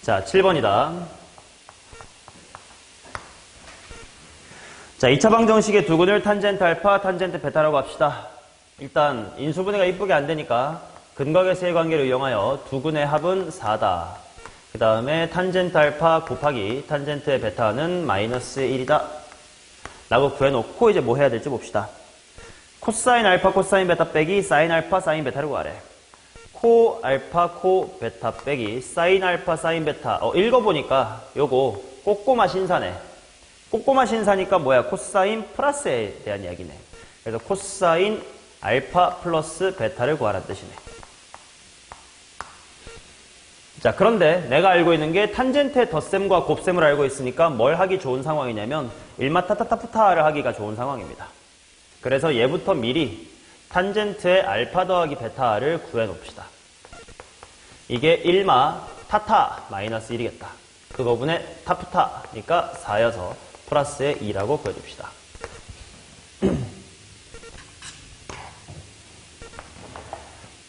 자, 7번이다. 자, 2차 방정식의 두근을 탄젠트 알파, 탄젠트 베타라고 합시다. 일단 인수분해가 이쁘게 안 되니까 근각의 세관계를 이용하여 두근의 합은 4다. 그 다음에 탄젠트 알파 곱하기 탄젠트의 베타는 마이너스 1이다. 라고 구해놓고 이제 뭐 해야 될지 봅시다. 코사인 알파 코사인 베타 빼기 사인 알파 사인 베타를 구하래. 코 알파 코 베타 빼기 사인 알파 사인 베타. 읽어보니까 요거 꼬꼬마 신사네. 꼬꼬마 신사니까 뭐야? 코사인 플러스에 대한 이야기네. 그래서 코사인 알파 플러스 베타를 구하라는 뜻이네. 자, 그런데 내가 알고 있는 게 탄젠트의 덧셈과 곱셈을 알고 있으니까 뭘 하기 좋은 상황이냐면 일마타타타푸타를 하기가 좋은 상황입니다. 그래서 얘부터 미리 탄젠트의 알파 더하기 베타를 구해놓읍시다. 이게 1마 타타 마이너스 1이겠다. 그거분의 타푸타니까 4여서 플러스의 2라고 구해줍시다.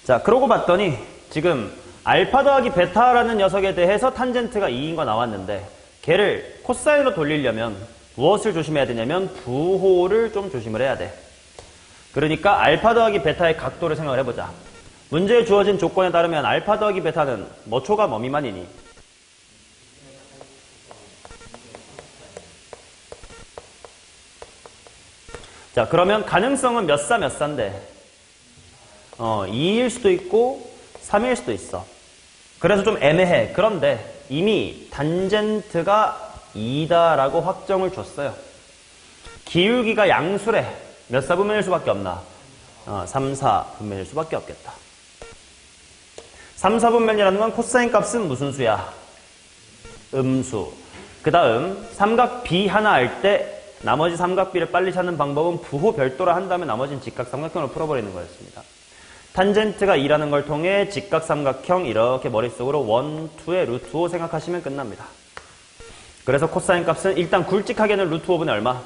자, 그러고 봤더니 지금 알파 더하기 베타라는 녀석에 대해서 탄젠트가 2인 거 나왔는데 걔를 코사인으로 돌리려면 무엇을 조심해야 되냐면 부호를 좀 조심을 해야 돼. 그러니까 알파 더하기 베타의 각도를 생각을 해보자. 문제에 주어진 조건에 따르면 알파 더하기 베타는 뭐 초가 뭐 미만이니? 자, 그러면 가능성은 몇 사 몇 사인데 2일 수도 있고 3일 수도 있어. 그래서 좀 애매해. 그런데 이미 탄젠트가 2다라고 확정을 줬어요. 기울기가 양수래. 몇 사 분면일 수밖에 없나? 3, 4 분면일 수밖에 없겠다. 3, 4 분면이라는 건 코사인 값은 무슨 수야? 음수. 그 다음 삼각 B 하나 알 때 나머지 삼각 B를 빨리 찾는 방법은 부호 별도로 한 다음에 나머지는 직각삼각형으로 풀어버리는 거였습니다. 탄젠트가 2라는 걸 통해 직각삼각형 이렇게 머릿속으로 1, 2의 루트 5 생각하시면 끝납니다. 그래서 코사인 값은 일단 굵직하게는 루트 5분의 얼마?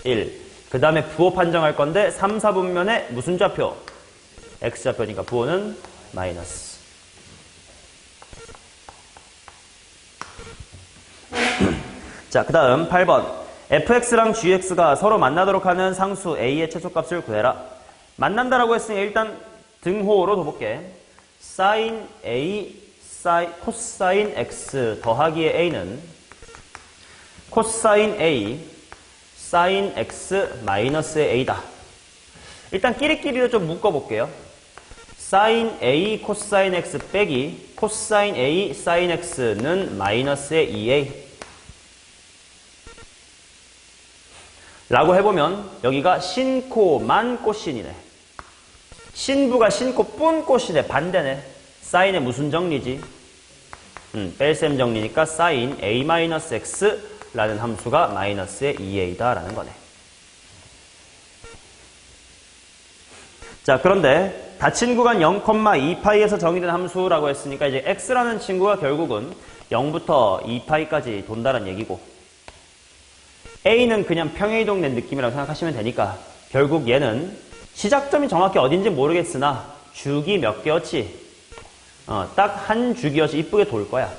1. 그 다음에 부호 판정할 건데 3, 4분면에 무슨 좌표? X좌표니까 부호는 마이너스. 자, 그 다음 8번. fx랑 gx가 서로 만나도록 하는 상수 a의 최소값을 구해라. 만난다라고 했으니 일단 등호로 둬볼게. sin a, 코사인 x 더하기의 a는 코사인 a, sin x 마이너스의 a다. 일단 끼리끼리로 좀 묶어볼게요. sin a 코사인 x 빼기 코사인 a sin x는 마이너스의 2a 라고 해보면 여기가 신코 만 코신이네. 신부가 신코 뿐 코신의 반대네. 사인의 무슨 정리지? 뺄셈 정리니까 사인 a-x 라는 함수가 마이너스의 2a다 라는 거네. 자, 그런데 닫힌 구간 0,2파이에서 정의된 함수라고 했으니까 이제 x라는 친구가 결국은 0부터 2파이까지 돈다는 얘기고 A는 그냥 평행이동된 느낌이라고 생각하시면 되니까 결국 얘는 시작점이 정확히 어딘지 모르겠으나 주기 몇 개였지? 딱 한 주기여서 이쁘게 돌 거야.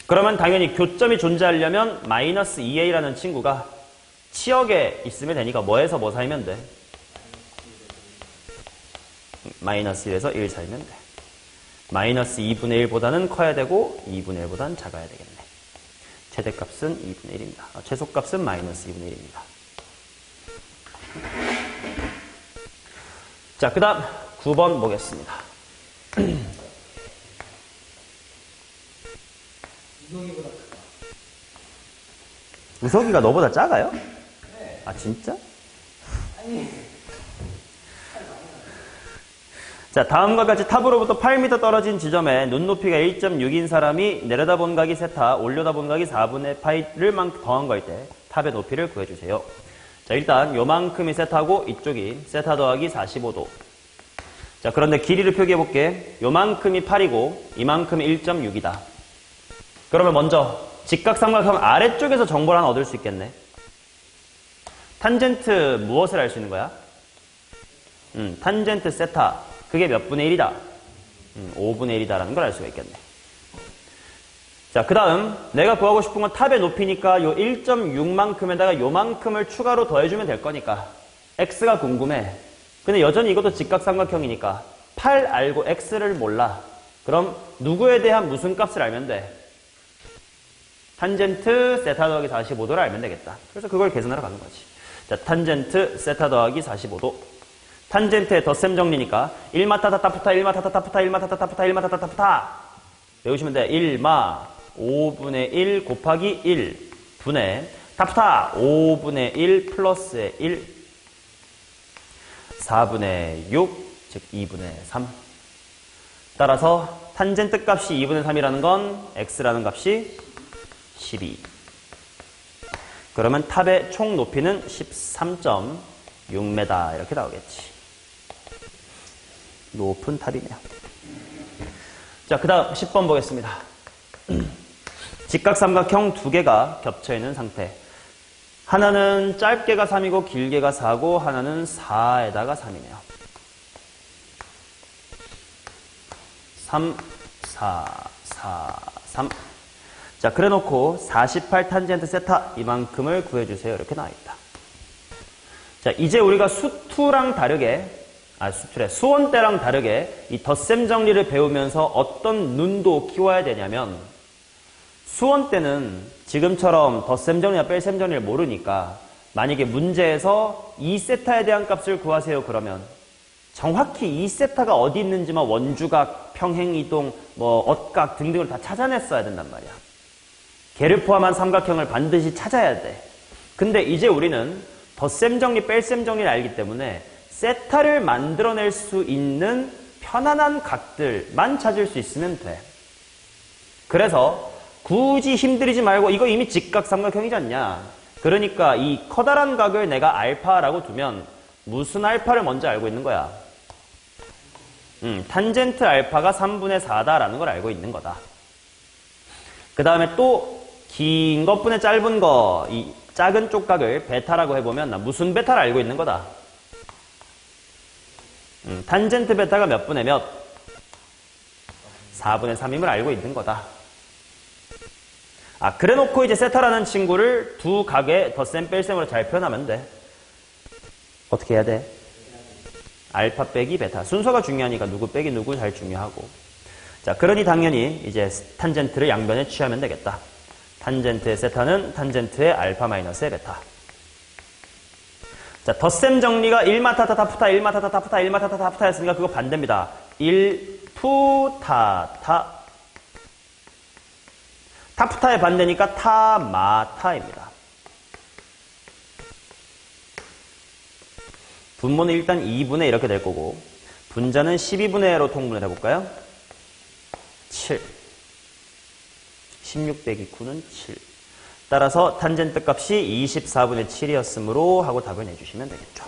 그러면 당연히 교점이 존재하려면 마이너스 2a라는 친구가 치역에 있으면 되니까 뭐에서 뭐 사이면 돼? 마이너스 1에서 1 사이면 돼. 마이너스 2분의 1보다는 커야 되고 2분의 1보다는 작아야 되겠네. 최대값은 2분의 1입니다. 최소값은 마이너스 2분의 1입니다. 자, 그 다음 9번 보겠습니다. 우석이보다 크다. 우석이가 너보다 작아요? 네. 아, 진짜? 아니. 자, 다음과 같이 탑으로부터 8m 떨어진 지점에 눈높이가 1.6인 사람이 내려다본 각이 세타, 올려다본 각이 4분의 파이를 더한 걸 때 탑의 높이를 구해주세요. 자, 일단 요만큼이 세타고 이쪽이 세타 더하기 45도. 자, 그런데 길이를 표기해볼게. 요만큼이 8이고 이만큼이 1.6이다. 그러면 먼저 직각삼각형 아래쪽에서 정보를 하나 얻을 수 있겠네. 탄젠트 무엇을 알 수 있는 거야? 탄젠트 세타. 그게 몇 분의 1이다? 5분의 1이다라는 걸 알 수가 있겠네. 자, 그 다음 내가 구하고 싶은 건 탑의 높이니까 요 1.6만큼에다가 요만큼을 추가로 더해주면 될 거니까 x가 궁금해. 근데 여전히 이것도 직각삼각형이니까 8 알고 x를 몰라. 그럼 누구에 대한 무슨 값을 알면 돼? 탄젠트 세타 더하기 45도를 알면 되겠다. 그래서 그걸 계산하러 가는 거지. 자, 탄젠트 세타 더하기 45도. 탄젠트의 덧셈 정리니까 1마 타타 타프타 1마 타타 타프타 1마 타타 타프타 1마 타타 타프타 외우시면 돼. 1마 5분의 1 곱하기 1 분의 타프타 5분의 1 플러스의 1 4분의 6 즉 2분의 3. 따라서 탄젠트 값이 2분의 3이라는 건 x라는 값이 12. 그러면 탑의 총 높이는 13.6m 이렇게 나오겠지. 높은 탑이네요. 자, 그 다음 10번 보겠습니다. 직각삼각형 두 개가 겹쳐있는 상태. 하나는 짧게가 3이고 길게가 4고 하나는 4에다가 3이네요. 3, 4, 4, 3. 자, 그래 놓고 48 탄젠트 세타 이만큼을 구해주세요. 이렇게 나와있다. 자, 이제 우리가 수투랑 다르게, 수원 때랑 다르게 이 덧셈 정리를 배우면서 어떤 눈도 키워야 되냐면, 수원 때는 지금처럼 덧셈 정리나 뺄셈 정리를 모르니까 만약에 문제에서 2세타에 대한 값을 구하세요 그러면 정확히 2세타가 어디 있는지만 원주각, 평행이동, 엇각 등등을 다 찾아냈어야 된단 말이야. 걔를 포함한 삼각형을 반드시 찾아야 돼. 근데 이제 우리는 덧셈 정리, 뺄셈 정리를 알기 때문에 세타를 만들어낼 수 있는 편안한 각들만 찾을 수 있으면 돼. 그래서 굳이 힘들이지 말고 이거 이미 직각삼각형이잖냐. 그러니까 이 커다란 각을 내가 알파라고 두면 무슨 알파를 먼저 알고 있는 거야? 탄젠트 알파가 3분의 4다라는 걸 알고 있는 거다. 그 다음에 또 긴 것분의 짧은 거, 이 작은 쪽각을 베타라고 해보면 나 무슨 베타를 알고 있는 거다? 탄젠트 베타가 몇 분의 몇? 4분의 3임을 알고 있는 거다. 그래 놓고 이제 세타라는 친구를 두 각의 덧셈 뺄셈으로 잘 표현하면 돼. 어떻게 해야 돼? 알파 빼기 베타. 순서가 중요하니까 누구 빼기 누구 잘 중요하고. 자, 그러니 당연히 이제 탄젠트를 양변에 취하면 되겠다. 탄젠트의 세타는 탄젠트의 알파 마이너스의 베타. 자, 덧셈 정리가 1마 타타 타프타 1마 타타 타프타 1마 타타 타프타 했으니까 그거 반대입니다. 1푸 타타. 타프타의 반대니까 타마타입니다. 분모는 일단 2분의 이렇게 될 거고 분자는 12분의 1로 통분을 해볼까요? 7. 16 빼기 9는 7. 따라서 탄젠트 값이 24분의 7이었으므로 하고 답을 내주시면 되겠죠.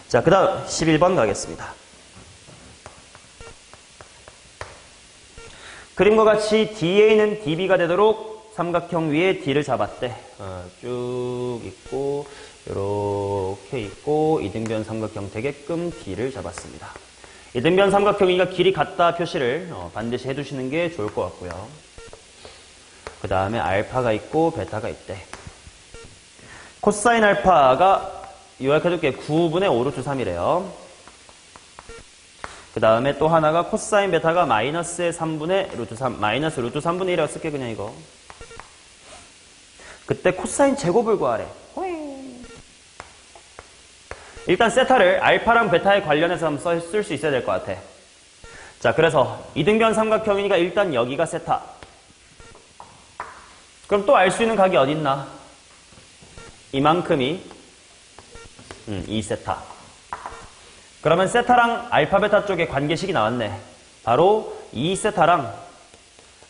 자, 그 다음 11번 가겠습니다. 그림과 같이 DA는 DB가 되도록 삼각형 위에 D를 잡았대. 쭉 있고 이렇게 있고 이등변 삼각형 되게끔 D를 잡았습니다. 이등변 삼각형이니까 길이 같다 표시를 반드시 해두시는 게 좋을 것 같고요. 그 다음에 알파가 있고 베타가 있대. 코사인 알파가 요약해줄게. 9분의 5 루트 3이래요. 그 다음에 또 하나가 코사인 베타가 마이너스의 3분의 루트 3, 마이너스 루트 3분의 1이라고 쓸게 그냥 이거. 그때 코사인 제곱을 구하래. 일단 세타를 알파랑 베타에 관련해서 한번 쓸 수 있어야 될 것 같아. 자, 그래서 이등변 삼각형이니까 일단 여기가 세타. 그럼 또 알 수 있는 각이 어디 있나? 이만큼이 2세타. 그러면 세타랑 알파 베타 쪽에 관계식이 나왔네. 바로 2세타랑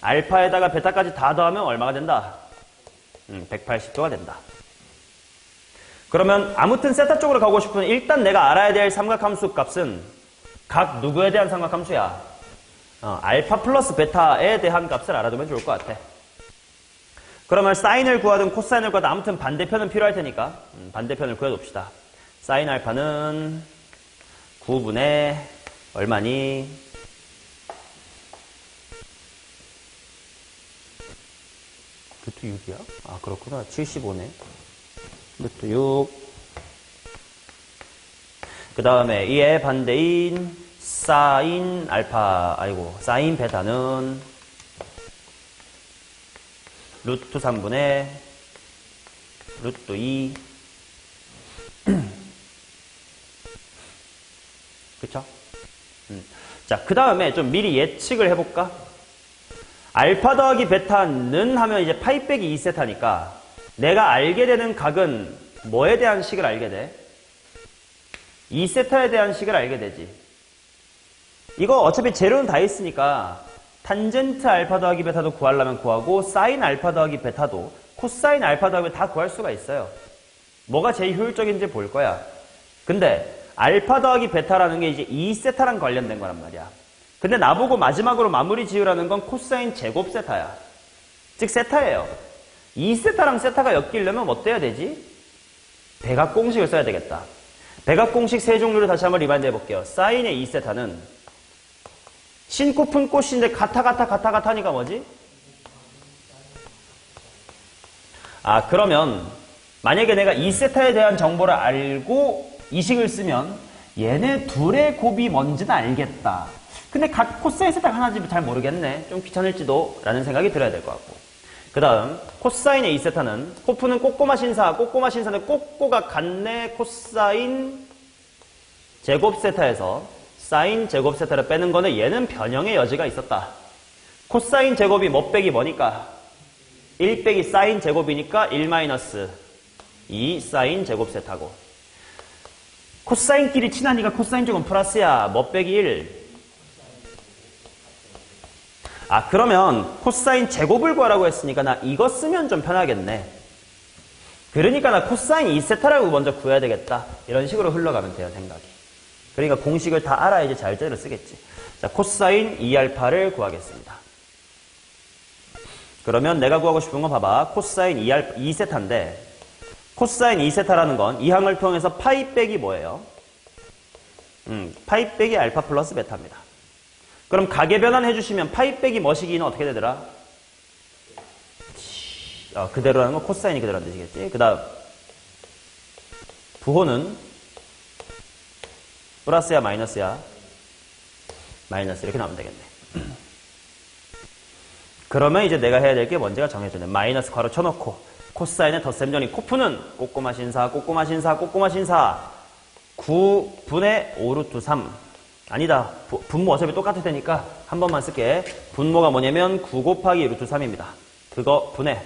알파에다가 베타까지 다 더하면 얼마가 된다? 180도가 된다. 그러면 아무튼 세타 쪽으로 가고 싶으면 일단 내가 알아야 될 삼각함수 값은 각 누구에 대한 삼각함수야? 알파 플러스 베타에 대한 값을 알아두면 좋을 것 같아. 그러면 사인을 구하든 코사인을 구하든 아무튼 반대편은 필요할 테니까 반대편을 구해봅시다. 사인 알파는 9분의 얼마니? 루트 6이야? 아 그렇구나. 75네. 루트 6. 그 다음에 이에 반대인 사인 알파, 사인 베타는 루트 3분의 루트 2. 그쵸? 자, 그 다음에 좀 미리 예측을 해볼까? 알파 더하기 베타는 하면 이제 파이 빼기 2세타니까 내가 알게 되는 각은 뭐에 대한 식을 알게 돼? 2세타에 대한 식을 알게 되지. 이거 어차피 재료는 다 있으니까 탄젠트 알파 더하기 베타도 구하려면 구하고 사인 알파 더하기 베타도 코사인 알파 더하기 다 구할 수가 있어요. 뭐가 제일 효율적인지 볼 거야. 근데 알파 더하기 베타라는 게 이제 2세타랑 관련된 거란 말이야. 근데 나보고 마지막으로 마무리 지으라는 건 코사인 제곱 세타야. 즉 세타예요. 2세타랑 세타가 엮이려면 어때야 되지? 대각 공식을 써야 되겠다. 대각 공식 세 종류를 다시 한번 리바인드 해볼게요. 사인의 2세타는 신코픈 꽃인데 같아니까 뭐지? 아 그러면 만약에 내가 2세타에 대한 정보를 알고 이 식을 쓰면 얘네 둘의 곱이 뭔지는 알겠다. 근데 각 코사인 세타가 하나인지 잘 모르겠네. 좀 귀찮을지도 라는 생각이 들어야 될 것 같고. 그 다음 코사인의 2세타는 코프는 꼬꼬마 신사는 꼬꼬가 같네. 코사인 제곱 세타에서 사인 제곱 세타를 빼는 거는 얘는 변형의 여지가 있었다. 코사인 제곱이 뭐 빼기 뭐니까? 1 빼기 사인 제곱이니까 1 마이너스 2 사인 제곱 세타고. 코사인끼리 친하니까 코사인 제곱 플러스야. 뭐 빼기 1. 아 그러면 코사인 제곱을 구하라고 했으니까 나 이거 쓰면 좀 편하겠네. 그러니까 나 코사인 2세타라고 먼저 구해야 되겠다. 이런 식으로 흘러가면 돼요, 생각이. 그러니까 공식을 다 알아야지 잘대로 쓰겠지. 자, 코사인 2알파를 구하겠습니다. 그러면 내가 구하고 싶은 건 봐봐. 코사인 2세타인데 코사인 2세타라는 건 이 항을 통해서 파이 빼기 뭐예요? 파이 빼기 알파 플러스 베타입니다. 그럼 가계 변환 해주시면 파이 빼기 뭐시기는 어떻게 되더라? 그대로라는 건 코사인이 그대로라는 뜻이겠지. 그 다음 부호는 플러스야 마이너스야? 마이너스 이렇게 나오면 되겠네. 그러면 이제 내가 해야 될 게 뭔지가 정해졌네. 마이너스 괄호 쳐놓고 코사인의 덧셈전이 코프는 꼬꼬마 신사 9분의 5 루트 3 아니다. 분모 어차피 똑같을 테니까 한 번만 쓸게. 분모가 뭐냐면 9 곱하기 루트 3입니다. 그거 분해.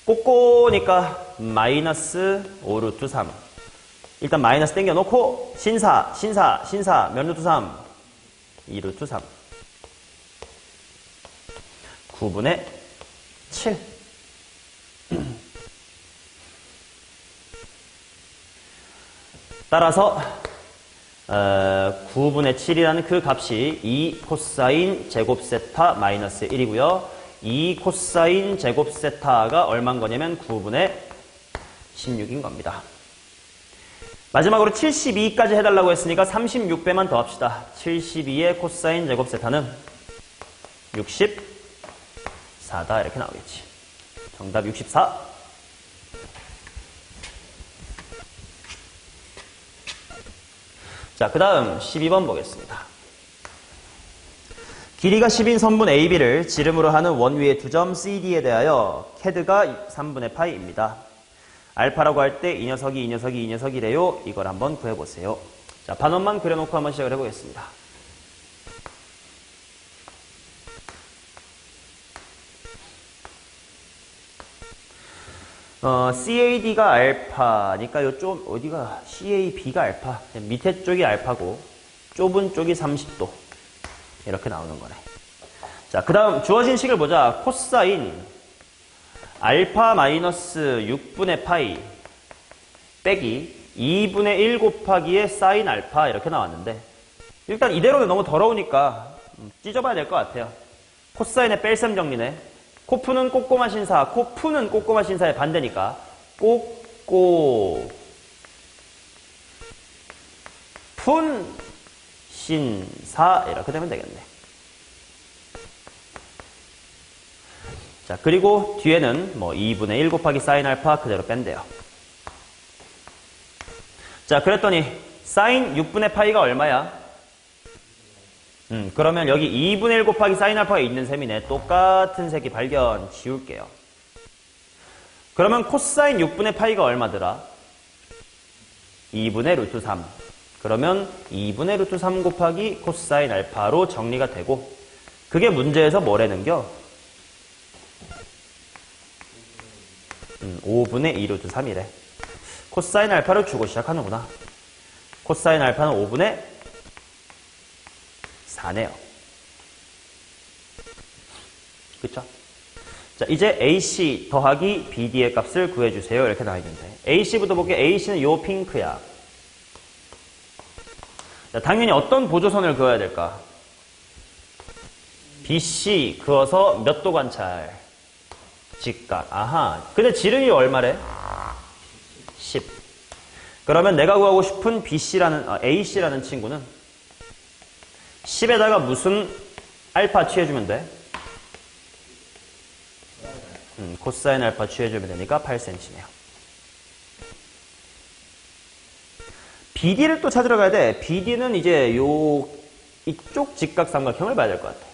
꼬꼬니까 마이너스 5 루트 3. 일단 마이너스 땡겨놓고 신사 몇 루트 3? 2 루트 3. 9분의 7. 따라서 9분의 7이라는 그 값이 2 코사인 제곱 세타 마이너스 1이고요. 2 코사인 제곱 세타가 얼마인 거냐면 9분의 16인 겁니다. 마지막으로 72까지 해달라고 했으니까 36배만 더합시다. 72의 코사인 제곱 세타는 64다 이렇게 나오겠지. 정답 64. 자, 그 다음 12번 보겠습니다. 길이가 10인 선분 AB를 지름으로 하는 원위의 두 점 CD에 대하여 캐드가 3분의 파이입니다. 알파라고 할 때 이 녀석이래요. 이걸 한번 구해보세요. 자, 반원만 그려놓고 한번 시작을 해보겠습니다. CAD가 알파니까 요쪽 어디가 CAB가 알파. 밑에 쪽이 알파고 좁은 쪽이 30도. 이렇게 나오는 거네. 자, 그 다음 주어진 식을 보자. 코사인 알파 마이너스 6분의 파이 빼기 2분의 1 곱하기의 사인 알파 이렇게 나왔는데 일단 이대로는 너무 더러우니까 찢어봐야 될 것 같아요. 코사인의 뺄셈 정리네. 코푸는 꼬꼬마 신사, 코푸는 꼬꼬마 신사의 반대니까 꼬꼬 푼 신사 이렇게 되면 되겠네. 자, 그리고 뒤에는 뭐 2분의 1 곱하기 사인 알파 그대로 뺀대요. 자, 그랬더니 사인 6분의 파이가 얼마야? 그러면 여기 2분의 1 곱하기 사인 알파가 있는 셈이네. 똑같은 새끼 발견. 지울게요. 그러면 코사인 6분의 파이가 얼마더라? 2분의 루트 3. 그러면 2분의 루트 3 곱하기 코사인 알파로 정리가 되고, 그게 문제에서 뭐라는겨? 5분의 2 루트 3이래. 코사인 알파를 주고 시작하는구나. 코사인 알파는 5분의 4네요. 그쵸? 자, 이제 AC 더하기 BD의 값을 구해주세요. 이렇게 나와 있는데. AC부터 볼게요. AC는 요 핑크야. 자, 당연히 어떤 보조선을 그어야 될까? BC 그어서 몇 도 관찰? 직각. 아하. 근데 지름이 얼마래? 10. 그러면 내가 구하고 싶은 AC라는 친구는 10에다가 무슨 알파 취해주면 돼? 코사인 알파 취해주면 되니까 8cm네요. BD를 또 찾으러 가야 돼. BD는 이제 이쪽 직각삼각형을 봐야 될 것 같아.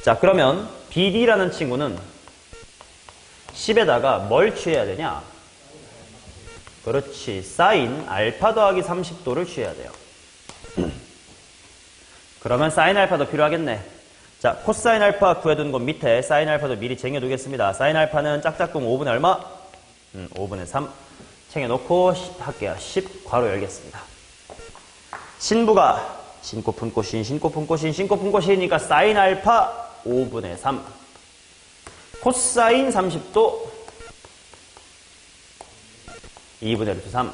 자, 그러면 BD라는 친구는 10에다가 뭘 취해야 되냐? 그렇지. 사인 알파 더하기 30도를 취해야 돼요. 그러면 사인 알파도 필요하겠네. 자, 코사인 알파 구해둔 곳 밑에 사인 알파도 미리 쟁여두겠습니다. 사인 알파는 짝짝꿍 5분의 얼마? 5분의 3 챙겨놓고 할게요. 10 괄호 열겠습니다. 신부가 신꼬푼 꼬신 신꼬푼 꼬신 신꼬푼 꼬신이니까 사인 알파 5분의 3 코사인 30도 2분의 루트 3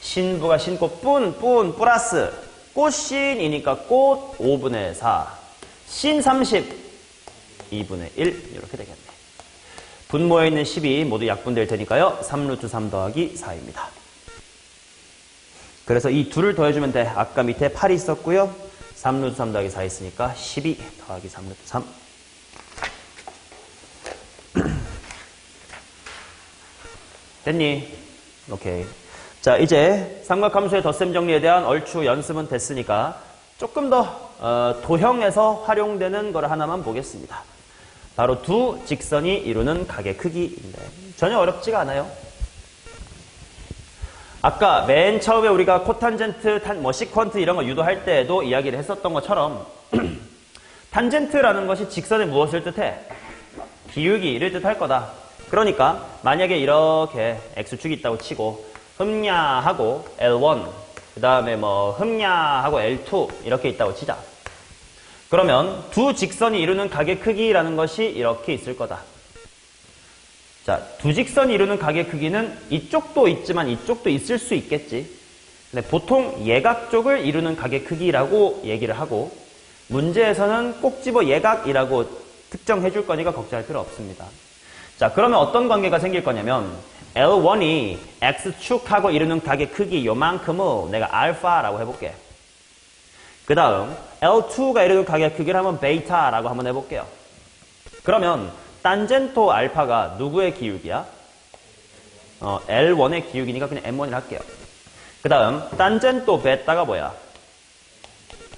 신부가 신꼬뿐 플러스 꽃신이니까 꽃 5분의 4 신 30 2분의 1 이렇게 되겠네. 분모에 있는 10이 모두 약분될 테니까요. 3루트 3 더하기 4입니다. 그래서 이 둘을 더해주면 돼. 아까 밑에 8이 있었고요. 3루트 3 더하기 4 있으니까 12 더하기 3루트 3. 됐니? 오케이. 자, 이제 삼각함수의 덧셈 정리에 대한 얼추 연습은 됐으니까 조금 더 도형에서 활용되는 걸 하나만 보겠습니다. 바로 두 직선이 이루는 각의 크기인데 전혀 어렵지가 않아요. 아까 맨 처음에 우리가 코탄젠트, 시퀀트 이런 거 유도할 때에도 이야기를 했었던 것처럼 탄젠트라는 것이 직선의 무엇을 뜻해? 기울기를 뜻할 거다. 그러니까 만약에 이렇게 x축이 있다고 치고 흠야하고 L1 그 다음에 뭐 흠야하고 L2 이렇게 있다고 치자. 그러면 두 직선이 이루는 각의 크기라는 것이 이렇게 있을 거다. 자, 두 직선이 이루는 각의 크기는 이쪽도 있지만 이쪽도 있을 수 있겠지. 근데 보통 예각 쪽을 이루는 각의 크기라고 얘기를 하고 문제에서는 꼭 집어 예각이라고 특정해 줄 거니까 걱정할 필요 없습니다. 자, 그러면 어떤 관계가 생길 거냐면 L1이 X축하고 이루는 각의 크기 요만큼을 내가 알파라고 해볼게. 그 다음 L2가 이루는 각의 크기를 한번 베이타라고 한번 해볼게요. 그러면 탄젠토 알파가 누구의 기울기야? L1의 기울기니까 그냥 M1이라 할게요. 그 다음 탄젠토 베타가 뭐야?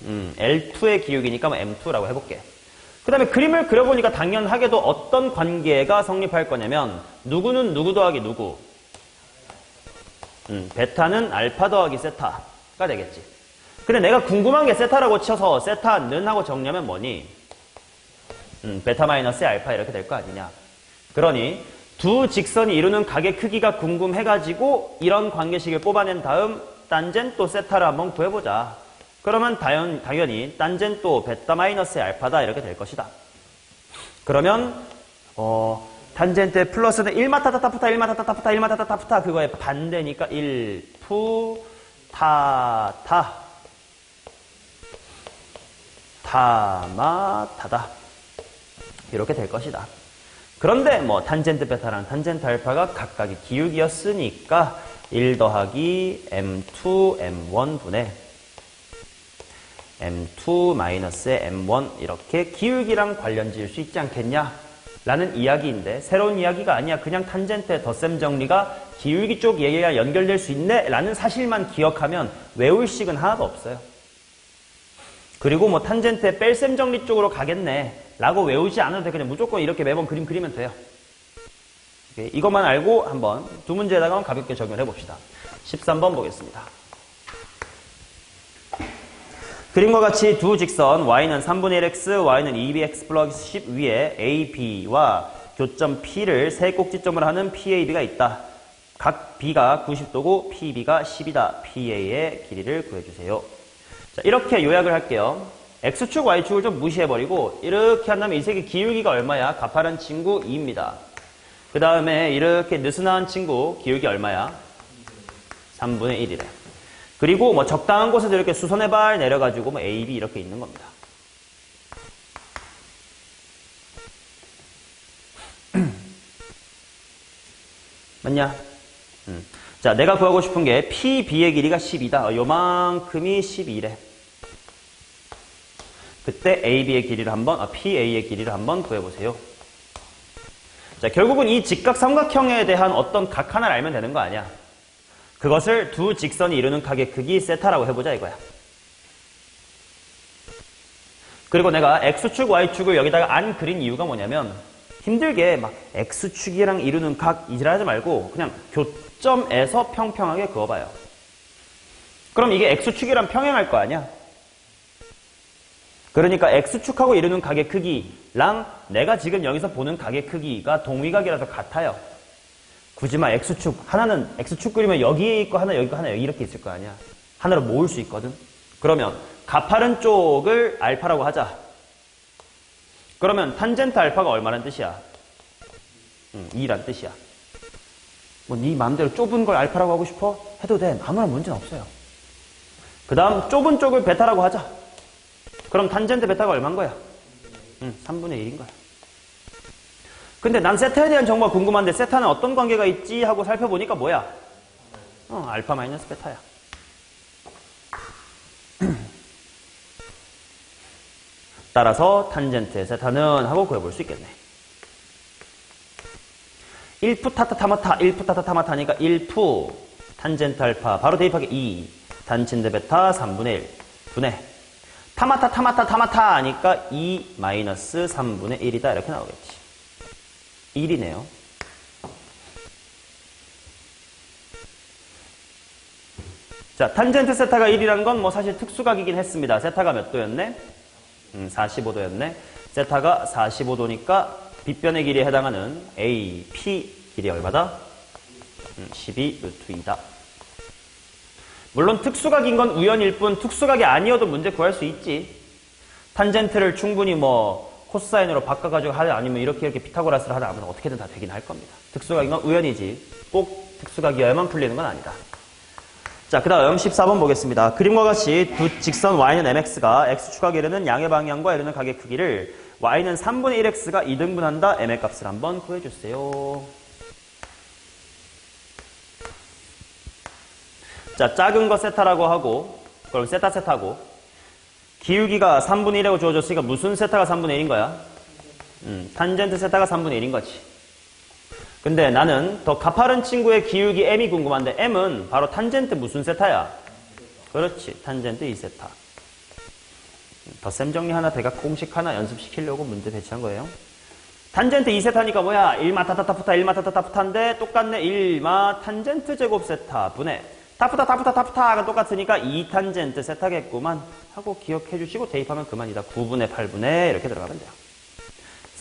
L2의 기울기니까 M2라고 해볼게. 그 다음에 그림을 그려보니까 당연하게도 어떤 관계가 성립할 거냐면 누구는 누구 더하기 누구? 베타는 알파 더하기 세타가 되겠지. 근데 내가 궁금한 게 세타라고 쳐서 세타는 하고 정리하면 뭐니? 베타 마이너스 알파 이렇게 될 거 아니냐. 그러니 두 직선이 이루는 각의 크기가 궁금해가지고 이런 관계식을 뽑아낸 다음 탄젠토 세타를 한번 구해보자. 그러면 당연히 탄젠토 베타 마이너스 알파다 이렇게 될 것이다. 그러면 탄젠트의 플러스는 1마타타타프타 1마타타타프타 1마타타타프타 그거의 반대니까 1푸타타. 타마타다. 이렇게 될 것이다. 그런데 뭐 탄젠트 베타랑 탄젠트 알파가 각각의 기울기였으니까 1 더하기 m2 m1 분의 m2 마이너스의 m1 이렇게 기울기랑 관련 지을 수 있지 않겠냐? 라는 이야기인데 새로운 이야기가 아니야. 그냥 탄젠트의 덧셈 정리가 기울기 쪽 얘기가 연결될 수 있네 라는 사실만 기억하면 외울 식은 하나도 없어요. 그리고 뭐 탄젠트의 뺄셈 정리 쪽으로 가겠네 라고 외우지 않아도 돼. 그냥 무조건 이렇게 매번 그림 그리면 돼요. 이것만 알고 한번 두 문제에다가 가볍게 적용해 봅시다. 13번 보겠습니다. 그림과 같이 두 직선 y는 3분의 1x, y는 2bx 플러스 10 위에 a, b와 교점 p를 세 꼭지점을 하는 PAB가 있다. 각 b가 90도고 PB가 10이다. PA의 길이를 구해주세요. 자, 이렇게 요약을 할게요. x축, y축을 좀 무시해버리고 이렇게 한다면 이 색의 기울기가 얼마야? 가파른 친구 2입니다. 그 다음에 이렇게 느슨한 친구 기울기 얼마야? 3분의 1이래. 그리고 뭐 적당한 곳에서 이렇게 수선의 발 내려가지고 뭐 A, B 이렇게 있는 겁니다. 맞냐? 자, 내가 구하고 싶은 게 PB의 길이가 10이다. 요만큼이 12래. 그때 AB의 길이를 한번, PA의 길이를 한번 구해보세요. 자, 결국은 이 직각삼각형에 대한 어떤 각 하나를 알면 되는 거 아니야. 그것을 두 직선이 이루는 각의 크기 세타라고 해보자 이거야. 그리고 내가 X축, Y축을 여기다가 안 그린 이유가 뭐냐면 힘들게 막 X축이랑 이루는 각 이질하지 말고 그냥 교점에서 평평하게 그어봐요. 그럼 이게 X축이랑 평행할 거 아니야. 그러니까 X축하고 이루는 각의 크기랑 내가 지금 여기서 보는 각의 크기가 동위각이라서 같아요. 굳이 막 X축, 하나는 X축 그리면 여기에 있고 하나 여기 있고 하나 여기 이렇게 있을 거 아니야. 하나로 모을 수 있거든. 그러면 가파른 쪽을 알파라고 하자. 그러면 탄젠트 알파가 얼마란 뜻이야? 2란 뜻이야. 뭐 네 마음대로 좁은 걸 알파라고 하고 싶어? 해도 돼. 아무런 문제는 없어요. 그 다음 좁은 쪽을 베타라고 하자. 그럼 탄젠트 베타가 얼마인 거야? 3분의 1인 거야. 근데 난 세타에 대한 정보가 궁금한데 세타는 어떤 관계가 있지 하고 살펴보니까 뭐야? 알파 마이너스 베타야. 따라서 탄젠트의 세타는 하고 구해볼 수 있겠네. 1푸 타타 타마타 1푸 타타 타마타니까 1푸 탄젠트 알파 바로 대입하기 2 탄젠트 베타 3분의 1 분의 타마타 타마타 타마타 하니까 2 마이너스 3분의 1이다 이렇게 나오겠지. 1이네요. 자, 탄젠트 세타가 1이란 건 뭐 사실 특수각이긴 했습니다. 세타가 몇 도였네? 45도였네. 세타가 45도니까 빗변의 길이에 해당하는 A, P 길이 얼마다? 12 루트 2다. 물론 특수각인 건 우연일 뿐 특수각이 아니어도 문제 구할 수 있지. 탄젠트를 충분히 뭐 코사인으로 바꿔가지고 하든 아니면 이렇게 피타고라스를 하든 아무튼 어떻게든 다 되긴 할 겁니다. 특수각인 건 우연이지 꼭 특수각이어야만 풀리는 건 아니다. 자, 그 다음 14번 보겠습니다. 그림과 같이 두 직선 y는 mx가 x축각에 이르는 양의 방향과 이르는 각의 크기를 y는 3분의 1x가 2등분한다. m의 값을 한번 구해주세요. 자, 작은 거 세타라고 하고 그럼 세타 세타고 기울기가 3분의 1이라고 주어졌으니까 무슨 세타가 3분의 1인 거야? 탄젠트 세타가 3분의 1인 거지. 근데 나는 더 가파른 친구의 기울기 m이 궁금한데 m은 바로 탄젠트 무슨 세타야? 그렇지. 탄젠트 2세타. 덧셈 정리 하나, 대각 공식 하나 연습시키려고 문제 배치한 거예요. 탄젠트 2세타니까 뭐야? 1마 타타타프타 1마 타타타프타인데 똑같네. 1마 탄젠트 제곱 세타 분의 타프타 타프타 타프타가 똑같으니까 2탄젠트 세타겠구만 하고 기억해 주시고 대입하면 그만이다. 9분의 8분의 이렇게 들어가면 돼요.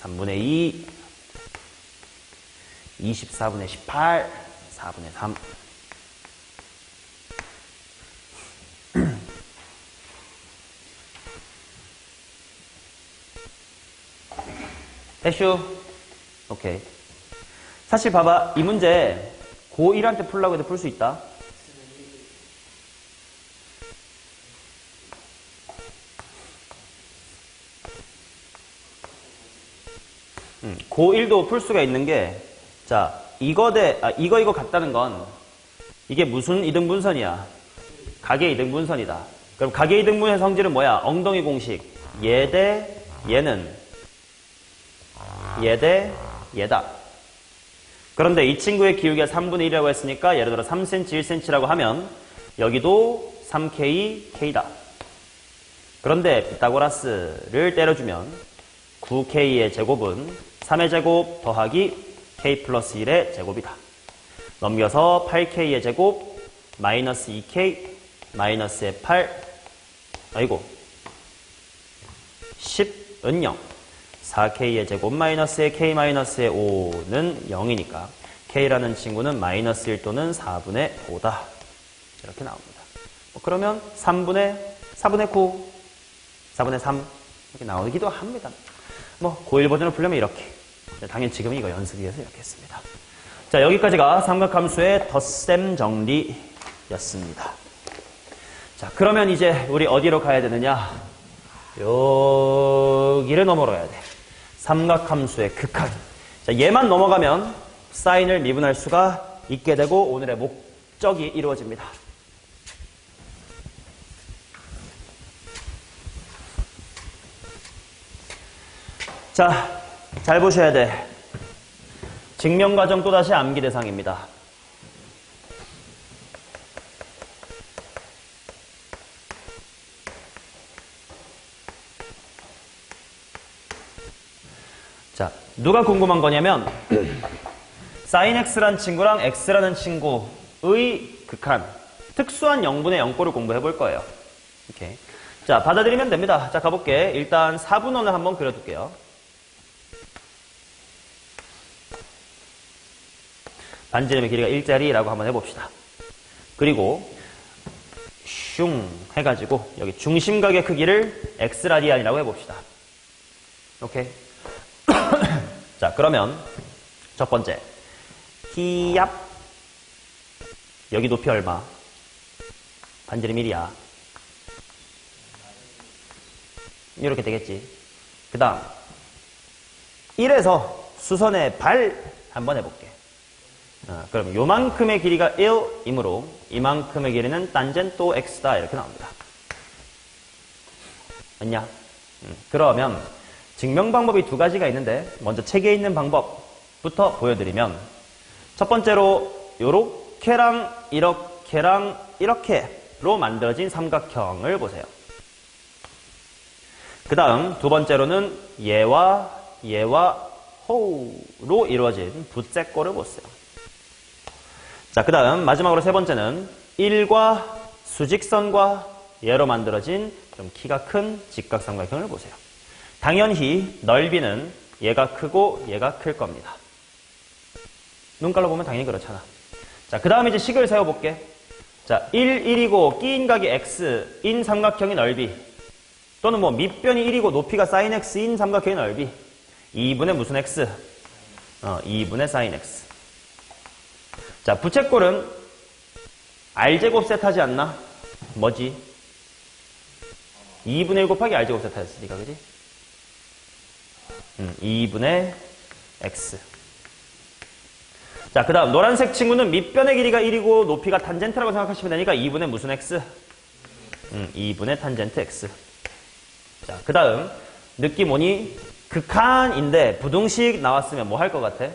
3분의 2 24분의 18 4분의 3 대슈 오케이. 사실 봐봐 이 문제 고1한테 풀라고 해도 풀 수 있다. 고1도 풀 수가 있는 게, 자, 이거 같다는 건, 이게 무슨 이등분선이야? 가계 이등분선이다. 그럼 가계 이등분의 성질은 뭐야? 엉덩이 공식. 얘 대 얘는 얘 대 얘다. 그런데 이 친구의 기울기가 3분의 1이라고 했으니까 예를 들어 3cm, 1cm라고 하면 여기도 3K, K다. 그런데 피타고라스를 때려주면 9K의 제곱은 3의 제곱 더하기 K 플러스 1의 제곱이다. 넘겨서 8K의 제곱 마이너스 2K 마이너스의 8 아이고 10은 0 4K의 제곱 마이너스의 K 마이너스의 5는 0이니까 K라는 친구는 마이너스 1 또는 4분의 5다. 이렇게 나옵니다. 그러면 4분의 9 4분의 3 이렇게 나오기도 합니다. 고1 버전을 풀려면 이렇게. 당연히 지금은 이거 연습 위해서 이렇게 했습니다. 자, 여기까지가 삼각함수의 덧셈 정리였습니다. 자, 그러면 이제 우리 어디로 가야 되느냐? 여기를 넘어가야 돼. 삼각함수의 극한. 자, 얘만 넘어가면 사인을 미분할 수가 있게 되고 오늘의 목적이 이루어집니다. 자, 잘 보셔야 돼. 증명과정 또다시 암기 대상입니다. 자, 누가 궁금한 거냐면 sin x란 친구랑 x라는 친구의 극한, 특수한 0분의 0꼴을 공부해 볼 거예요. 이렇게. 자, 받아들이면 됩니다. 자, 가볼게. 일단 4분원을 한번 그려둘게요. 반지름의 길이가 1짜리라고 한번 해봅시다. 그리고 슝 해가지고 여기 중심각의 크기를 x라디안이라고 해봅시다. 오케이. 자, 그러면 첫 번째 히압 여기 높이 얼마? 반지름 1이야. 이렇게 되겠지. 그 다음 1에서 수선의 발 한번 해볼게. 그럼 요만큼의 길이가 1이므로 이만큼의 길이는 탄젠토 x다. 이렇게 나옵니다. 맞냐? 그러면 증명 방법이 두 가지가 있는데 먼저 책에 있는 방법부터 보여드리면 첫 번째로 요렇게랑 이렇게랑 이렇게로 만들어진 삼각형을 보세요. 그 다음 두 번째로는 얘와 호우로 이루어진 부채꼴을 보세요. 자, 그 다음 마지막으로 세 번째는 1과 수직선과 얘로 만들어진 좀 키가 큰 직각삼각형을 보세요. 당연히 넓이는 얘가 크고 얘가 클 겁니다. 눈깔로 보면 당연히 그렇잖아. 자, 그 다음 이제 식을 세워볼게. 자, 1이고 끼인 각이 x인 삼각형의 넓이 또는 밑변이 1이고 높이가 sin x인 삼각형의 넓이 2분의 무슨 x? 2분의 sin x. 자, 부채꼴은 r제곱 세트하지 않나? 뭐지? 2분의 1 곱하기 r제곱 세트했으니까, 그지? 2분의 x. 자, 그 다음 노란색 친구는 밑변의 길이가 1이고 높이가 탄젠트라고 생각하시면 되니까 2분의 무슨 x? 2분의 탄젠트 x. 자, 그 다음 느낌 오니? 극한인데 부등식 나왔으면 뭐 할 것 같아?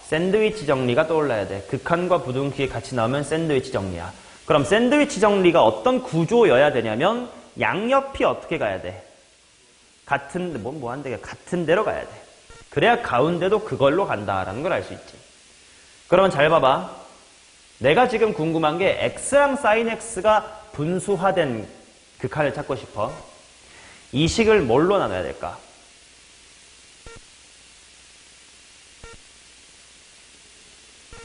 샌드위치 정리가 떠올라야 돼. 극한과 부등식이 같이 나오면 샌드위치 정리야. 그럼 샌드위치 정리가 어떤 구조여야 되냐면 양옆이 어떻게 가야 돼? 같은 데로 가야 돼. 그래야 가운데도 그걸로 간다라는 걸 알 수 있지. 그러면 잘 봐봐. 내가 지금 궁금한 게 x랑 sin x가 분수화된 극한을 찾고 싶어. 이 식을 뭘로 나눠야 될까?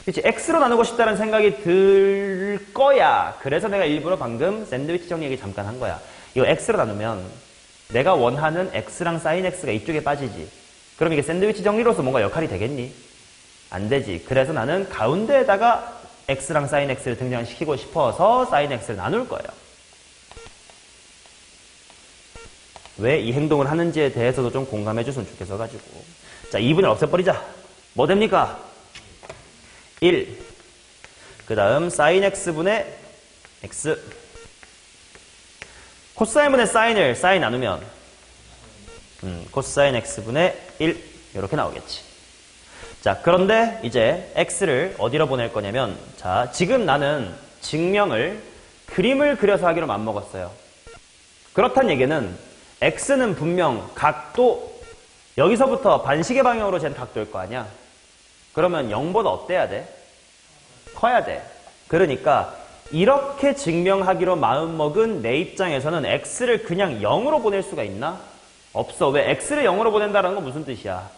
그치? x로 나누고 싶다는 생각이 들 거야. 그래서 내가 일부러 방금 샌드위치 정리 얘기 잠깐 한 거야. 이거 x로 나누면 내가 원하는 x랑 sin x가 이쪽에 빠지지. 그럼 이게 샌드위치 정리로서 뭔가 역할이 되겠니? 안 되지. 그래서 나는 가운데에다가 x랑 sin x를 등장시키고 싶어서 sin x를 나눌 거예요. 왜 이 행동을 하는지에 대해서도 좀 공감해 줬으면 좋겠어 가지고. 자, 2분의 없애버리자. 뭐 됩니까? 1. 그 다음 sin x분의 x. 코사인분의 사인을 사인 나누면 코사인 x분의 1 이렇게 나오겠지. 자, 그런데 이제 x를 어디로 보낼 거냐면, 자, 지금 나는 증명을 그림을 그려서 하기로 맘먹었어요. 그렇단 얘기는 x는 분명 각도, 여기서부터 반시계 방향으로 잰 각도일 거 아니야. 그러면 0보다 어때야 돼? 커야 돼. 그러니까 이렇게 증명하기로 마음먹은 내 입장에서는 x를 그냥 0으로 보낼 수가 있나? 없어. 왜? x를 0으로 보낸다는 건 무슨 뜻이야?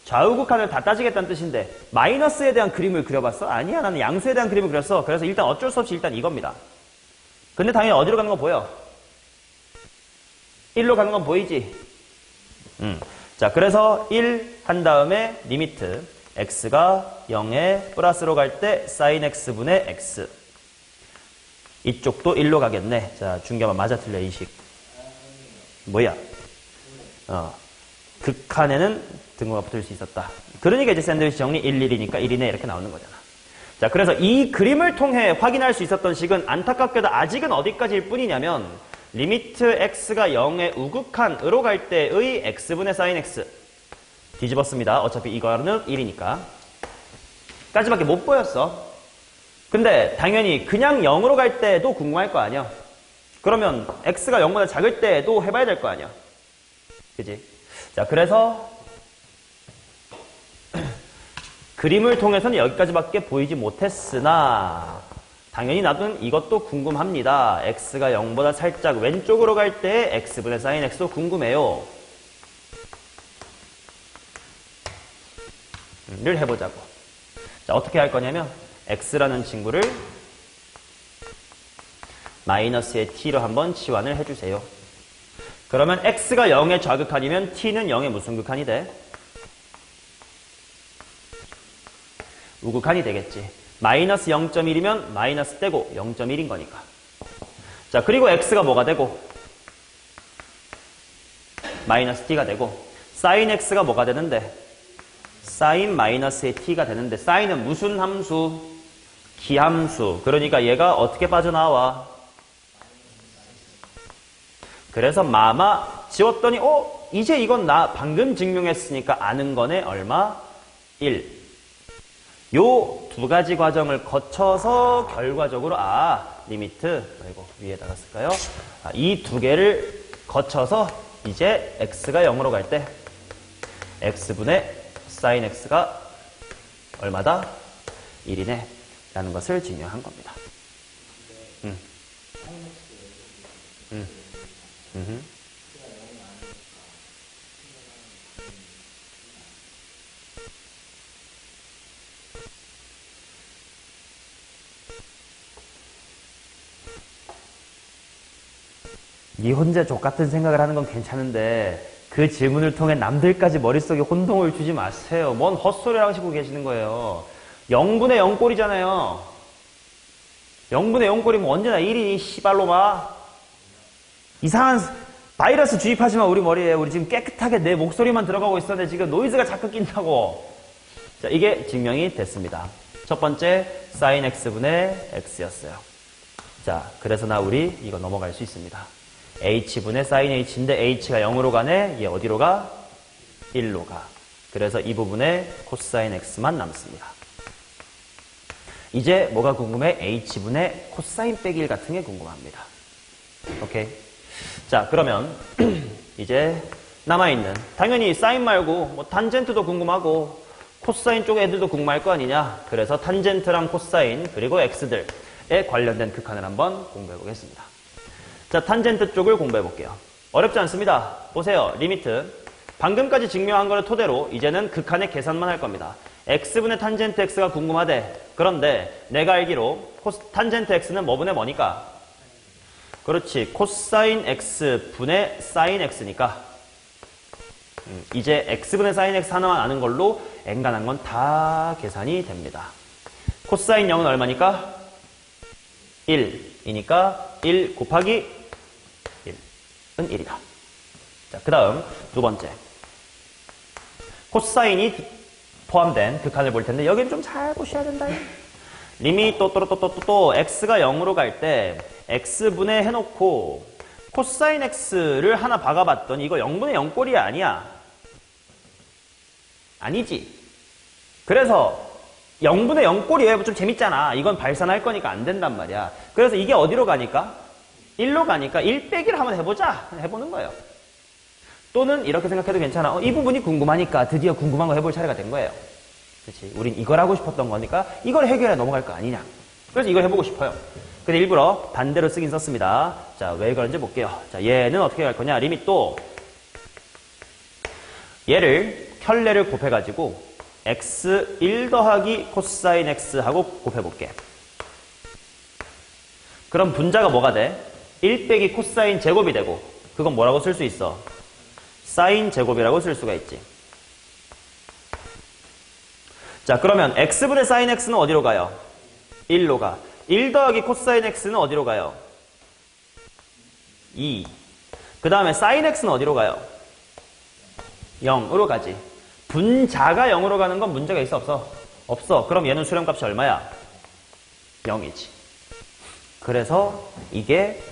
좌우극한을 다 따지겠다는 뜻인데 마이너스에 대한 그림을 그려봤어? 아니야. 나는 양수에 대한 그림을 그렸어. 그래서 일단 어쩔 수 없이 일단 이겁니다. 근데 당연히 어디로 가는 건 보여? 1로 가는 건 보이지? 자, 그래서 1 한 다음에 리미트 x가 0에 플러스로 갈 때 sin x분의 x. 이쪽도 1로 가겠네. 자, 중계만 맞아 틀려 이식. 뭐야? 극한에는 등호가 붙을 수 있었다. 그러니까 이제 샌드위치 정리 1, 1이니까 1이네 이렇게 나오는 거잖아. 자, 그래서 이 그림을 통해 확인할 수 있었던 식은 안타깝게도 아직은 어디까지일 뿐이냐면 리미트 x가 0의 우극한으로 갈 때의 x분의 sin x. 뒤집었습니다. 어차피 이거는 1이니까. 까지밖에 못 보였어. 근데 당연히 그냥 0으로 갈 때도 궁금할 거 아니야. 그러면 x가 0보다 작을 때도 해봐야 될 거 아니야. 그지? 자, 그래서 그림을 통해서는 여기까지밖에 보이지 못했으나 당연히 나도 이것도 궁금합니다. x가 0보다 살짝 왼쪽으로 갈 때 x분의 sin x도 궁금해요. 를 해보자고. 자, 어떻게 할 거냐면 x라는 친구를 마이너스의 t로 한번 치환을 해주세요. 그러면 x가 0의 좌극한이면 t는 0의 무슨 극한이 돼? 우극한이 되겠지. 마이너스 0.1이면 마이너스 떼고 0.1인 거니까. 자, 그리고 x가 뭐가 되고? 마이너스 t가 되고, sin x가 뭐가 되는데? sin 마이너스의 t가 되는데, sin은 무슨 함수? 기함수. 그러니까 얘가 어떻게 빠져나와? 그래서 마마 지웠더니 이제 이건 나 방금 증명했으니까 아는 거네. 얼마? 1. 요 두 가지 과정을 거쳐서 결과적으로 리미트 그리고 위에다가 쓸까요? 이 두 개를 거쳐서 이제 x가 0으로 갈 때 x분의 sin x가 얼마다? 1이네 라는 것을 증명한 겁니다. 니 혼자 족같은 생각을 하는 건 괜찮은데 그 질문을 통해 남들까지 머릿속에 혼동을 주지 마세요. 뭔 헛소리를 하시고 계시는 거예요. 0분의 0꼴이잖아요. 0분의 0꼴이면 언제나 1이니 씨발로마. 이상한 바이러스 주입하지 마 우리 머리에. 우리 지금 깨끗하게 내 목소리만 들어가고 있었는데 지금 노이즈가 자꾸 낀다고. 자, 이게 증명이 됐습니다. 첫 번째 sin x분의 x였어요. 자, 그래서 우리 이거 넘어갈 수 있습니다. h분의 sin h인데 h가 0으로 가네. 얘 어디로 가? 1로 가. 그래서 이 부분에 cosine x만 남습니다. 이제 뭐가 궁금해? h분의 코사인 빼기 1 같은 게 궁금합니다. 오케이. 자, 그러면 이제 남아있는 당연히 사인 말고 뭐 탄젠트도 궁금하고 코사인 쪽 애들도 궁금할 거 아니냐. 그래서 탄젠트랑 코사인 그리고 x들에 관련된 극한을 한번 공부해 보겠습니다. 자, 탄젠트 쪽을 공부해 볼게요. 어렵지 않습니다. 보세요. 리미트. 방금까지 증명한 거를 토대로 이제는 극한의 계산만 할 겁니다. x분의 탄젠트 x가 궁금하대. 그런데 내가 알기로 탄젠트 x는 뭐분의 뭐니까? 그렇지. 코사인 x 분의 사인 x니까 이제 x분의 사인 x 하나만 아는 걸로 엔간한 건 다 계산이 됩니다. 코사인 0은 얼마니까? 1이니까 1 곱하기 1은 1이다. 자, 그 다음 두 번째. 코사인이 포함된 극한을 볼 텐데 여기는 좀 잘 보셔야 된다. 리밋 또 x가 0으로 갈 때 x분의 해놓고 코사인 x를 하나 박아봤더니 이거 0분의 0꼴이 아니야. 아니지. 그래서 0분의 0꼴이 왜 좀 재밌잖아. 이건 발산할 거니까 안 된단 말이야. 그래서 이게 어디로 가니까? 1로 가니까 1 빼기를 한번 해보자. 해보는 거예요. 또는 이렇게 생각해도 괜찮아. 이 부분이 궁금하니까 드디어 궁금한 거 해볼 차례가 된 거예요. 그렇지? 우린 이걸 하고 싶었던 거니까 이걸 해결해 넘어갈 거 아니냐. 그래서 이걸 해보고 싶어요. 근데 일부러 반대로 쓰긴 썼습니다. 자, 왜 그런지 볼게요. 자, 얘는 어떻게 갈 거냐. 리밋 또 얘를 켤레를 곱해가지고 x 1 더하기 코사인 x 하고 곱해볼게. 그럼 분자가 뭐가 돼? 1 빼기 코사인 제곱이 되고 그건 뭐라고 쓸 수 있어? 사인 제곱이라고 쓸 수가 있지. 자, 그러면 x분의 사인 x는 어디로 가요? 1로 가. 1 더하기 코사인 x는 어디로 가요? 2. 그 다음에 사인 x는 어디로 가요? 0으로 가지. 분자가 0으로 가는 건 문제가 있어 없어? 없어. 그럼 얘는 수렴값이 얼마야? 0이지. 그래서 이게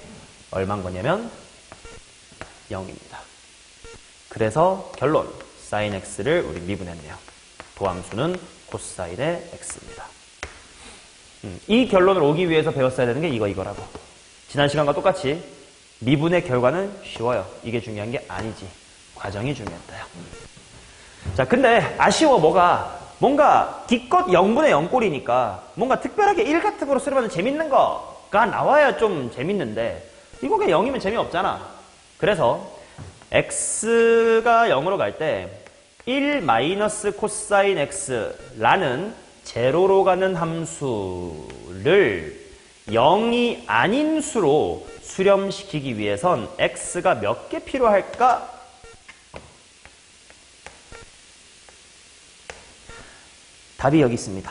얼마인 거냐면 0입니다. 그래서 결론 사인 x를 우리 미분했네요. 도함수는 코사인의 x입니다. 이 결론을 오기 위해서 배웠어야 되는 게 이거라고. 지난 시간과 똑같이 미분의 결과는 쉬워요. 이게 중요한 게 아니지. 과정이 중요했다요. 자, 근데 아쉬워. 뭔가 기껏 0분의 0꼴이니까 뭔가 특별하게 1 같은 거로 쓰려면 재밌는 거가 나와야 좀 재밌는데 이거 그냥 0이면 재미없잖아. 그래서 x가 0으로 갈 때 1 마이너스 코사인 x라는 제로로 가는 함수를 0이 아닌 수로 수렴시키기 위해선 x가 몇 개 필요할까? 답이 여기 있습니다.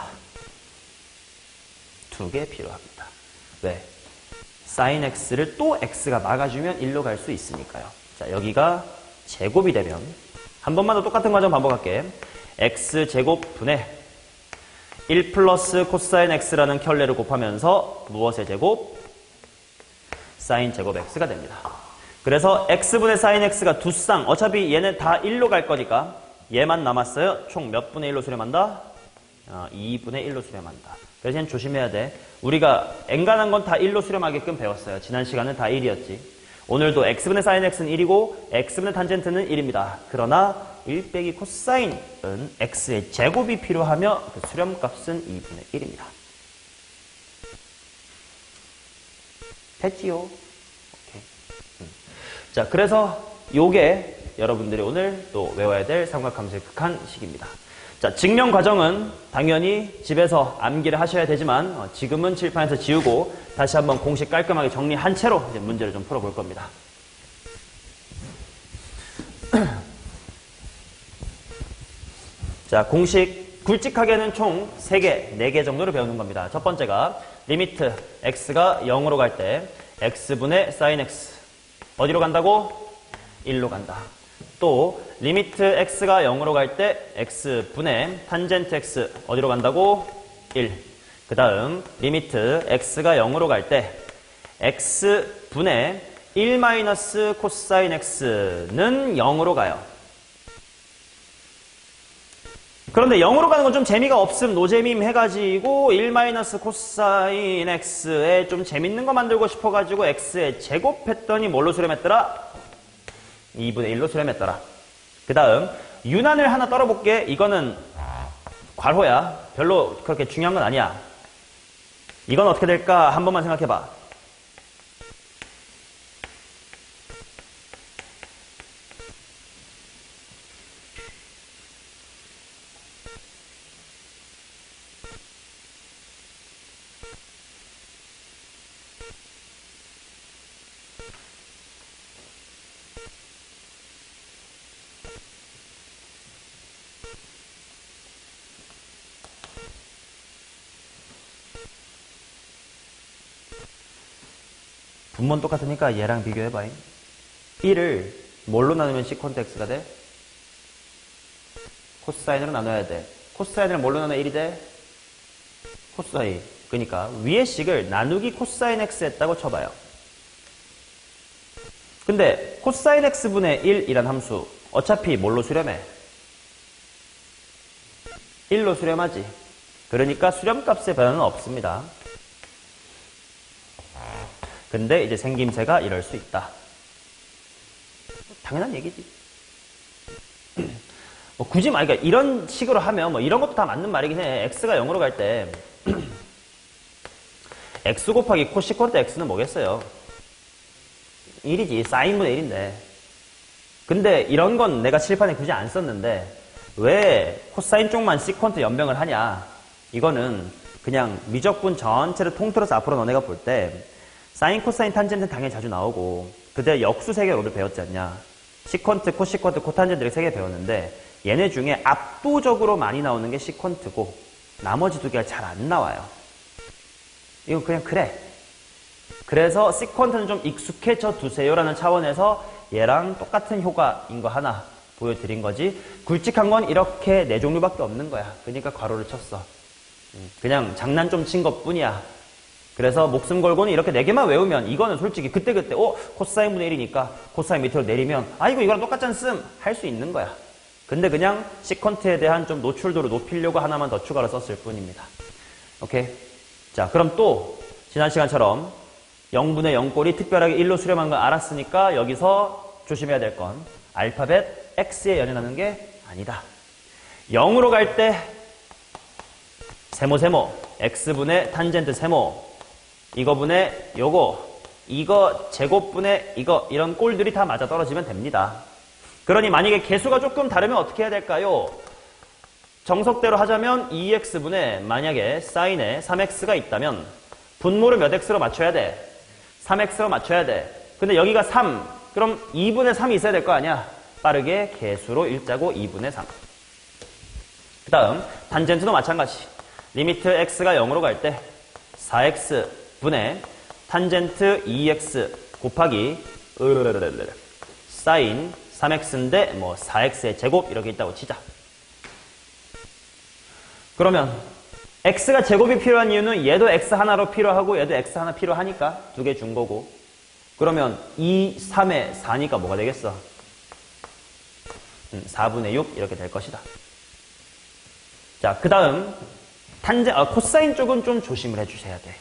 2개 필요합니다. 왜? 사인 x를 또 x가 막아주면 1로 갈 수 있으니까요. 자, 여기가 제곱이 되면 한 번만 더 똑같은 과정 반복할게. x제곱분의 1 플러스 코사인 x라는 켤레를 곱하면서 무엇의 제곱? 사인 제곱 x가 됩니다. 그래서 x분의 사인 x가 두 쌍. 어차피 얘는 다 1로 갈 거니까 얘만 남았어요. 총 몇 분의 1로 수렴한다? 2분의 1로 수렴한다. 그래서 얘는 조심해야 돼. 우리가 엔간한 건 다 1로 수렴하게끔 배웠어요. 지난 시간은 다 1이었지. 오늘도 x분의 사인 x는 1이고 x분의 탄젠트는 1입니다. 그러나 1 빼기 코사인은 x의 제곱이 필요하며 그 수렴값은 2분의 1입니다. 됐지요? 오케이. 자, 그래서 요게 여러분들이 오늘 또 외워야 될 삼각함수의 극한식입니다. 자, 증명 과정은 당연히 집에서 암기를 하셔야 되지만 지금은 칠판에서 지우고 다시 한번 공식 깔끔하게 정리한 채로 이제 문제를 좀 풀어볼 겁니다. 자, 공식 굵직하게는 총 3개, 4개 정도를 배우는 겁니다. 첫 번째가 리미트 x가 0으로 갈 때 x분의 사인 x 어디로 간다고? 1로 간다. 또 리미트 x가 0으로 갈 때 x분의 탄젠트 x 어디로 간다고? 1. 그 다음 리미트 x가 0으로 갈 때 x분의 1 마이너스 코사인 x는 0으로 가요. 그런데 0으로 가는 건 좀 재미가 없음, 노재밈 해가지고 1 마이너스 코사인 x에 좀 재밌는 거 만들고 싶어가지고 x에 제곱했더니 뭘로 수렴했더라? 2분의 1로 수렴했더라. 그 다음 유난을 하나 떨어볼게. 이거는 괄호야. 별로 그렇게 중요한 건 아니야. 이건 어떻게 될까? 한 번만 생각해봐. 분모는 똑같으니까 얘랑 비교해봐. 1을 뭘로 나누면 시컨트 x가 돼? 코사인으로 나눠야 돼. 코사인을 뭘로 나눠 1이 돼? 코사인. 그러니까 위의 식을 나누기 코사인 x 했다고 쳐봐요. 근데 코사인 x분의 1이란 함수 어차피 뭘로 수렴해? 1로 수렴하지. 그러니까 수렴값의 변화는 없습니다. 근데 이제 생김새가 이럴 수 있다. 당연한 얘기지. 뭐 굳이 그러니까 이런 식으로 하면 뭐 이런 것도 다 맞는 말이긴 해. x가 0으로 갈 때 x 곱하기 코시컨트 x는 뭐겠어요? 1이지. 사인분의 1인데. 근데 이런 건 내가 칠판에 굳이 안 썼는데 왜 코사인 쪽만 시컨트 연병을 하냐? 이거는 그냥 미적분 전체를 통틀어서 앞으로 너네가 볼 때 사인, 코사인, 탄젠트는 당연히 자주 나오고 그때 역수 3개 롤을 배웠지 않냐? 시컨트, 코시컨트, 코탄젠트 이렇게 3개 배웠는데 얘네 중에 압도적으로 많이 나오는 게 시컨트고 나머지 2개가 잘 안 나와요. 이건 그냥 그래. 그래서 시컨트는 좀 익숙해져 두세요라는 차원에서 얘랑 똑같은 효과인 거 하나 보여드린 거지. 굵직한 건 이렇게 4종류밖에 없는 거야. 그러니까 괄호를 쳤어. 그냥 장난 좀 친 것뿐이야. 그래서 목숨 걸고는 이렇게 4개만 외우면 이거는 솔직히 그때그때 코사인분의 1이니까 코사인 밑으로 내리면 이거 이거랑 똑같지 않음 할 수 있는 거야. 근데 그냥 시컨트에 대한 좀 노출도를 높이려고 하나만 더 추가로 썼을 뿐입니다. 오케이. 자, 그럼 또 지난 시간처럼 0분의 0꼴이 특별하게 1로 수렴한 걸 알았으니까 여기서 조심해야 될 건 알파벳 x에 연연하는 게 아니다. 0으로 갈 때 세모 x분의 탄젠트 세모 이거분의 요거 이거 제곱분의 이거 이런 꼴들이 다 맞아 떨어지면 됩니다. 그러니 만약에 개수가 조금 다르면 어떻게 해야 될까요? 정석대로 하자면 2x분의 만약에 사인에 3x가 있다면 분모를 몇 x로 맞춰야 돼? 3x로 맞춰야 돼. 근데 여기가 3. 그럼 2분의 3이 있어야 될 거 아니야? 빠르게 개수로 일자고 2분의 3. 그 다음 탄젠트도 마찬가지. 리미트 x가 0으로 갈 때 4x분의 탄젠트 2x 곱하기 사인 3x인데 뭐 4x의 제곱 이렇게 있다고 치자. 그러면 x가 제곱이 필요한 이유는 얘도 x 하나로 필요하고 얘도 x 하나 필요하니까 2개 준 거고. 그러면 2, 3에 4니까 뭐가 되겠어? 4분의 6 이렇게 될 것이다. 자, 그 다음 코사인 쪽은 좀 조심을 해주셔야 돼.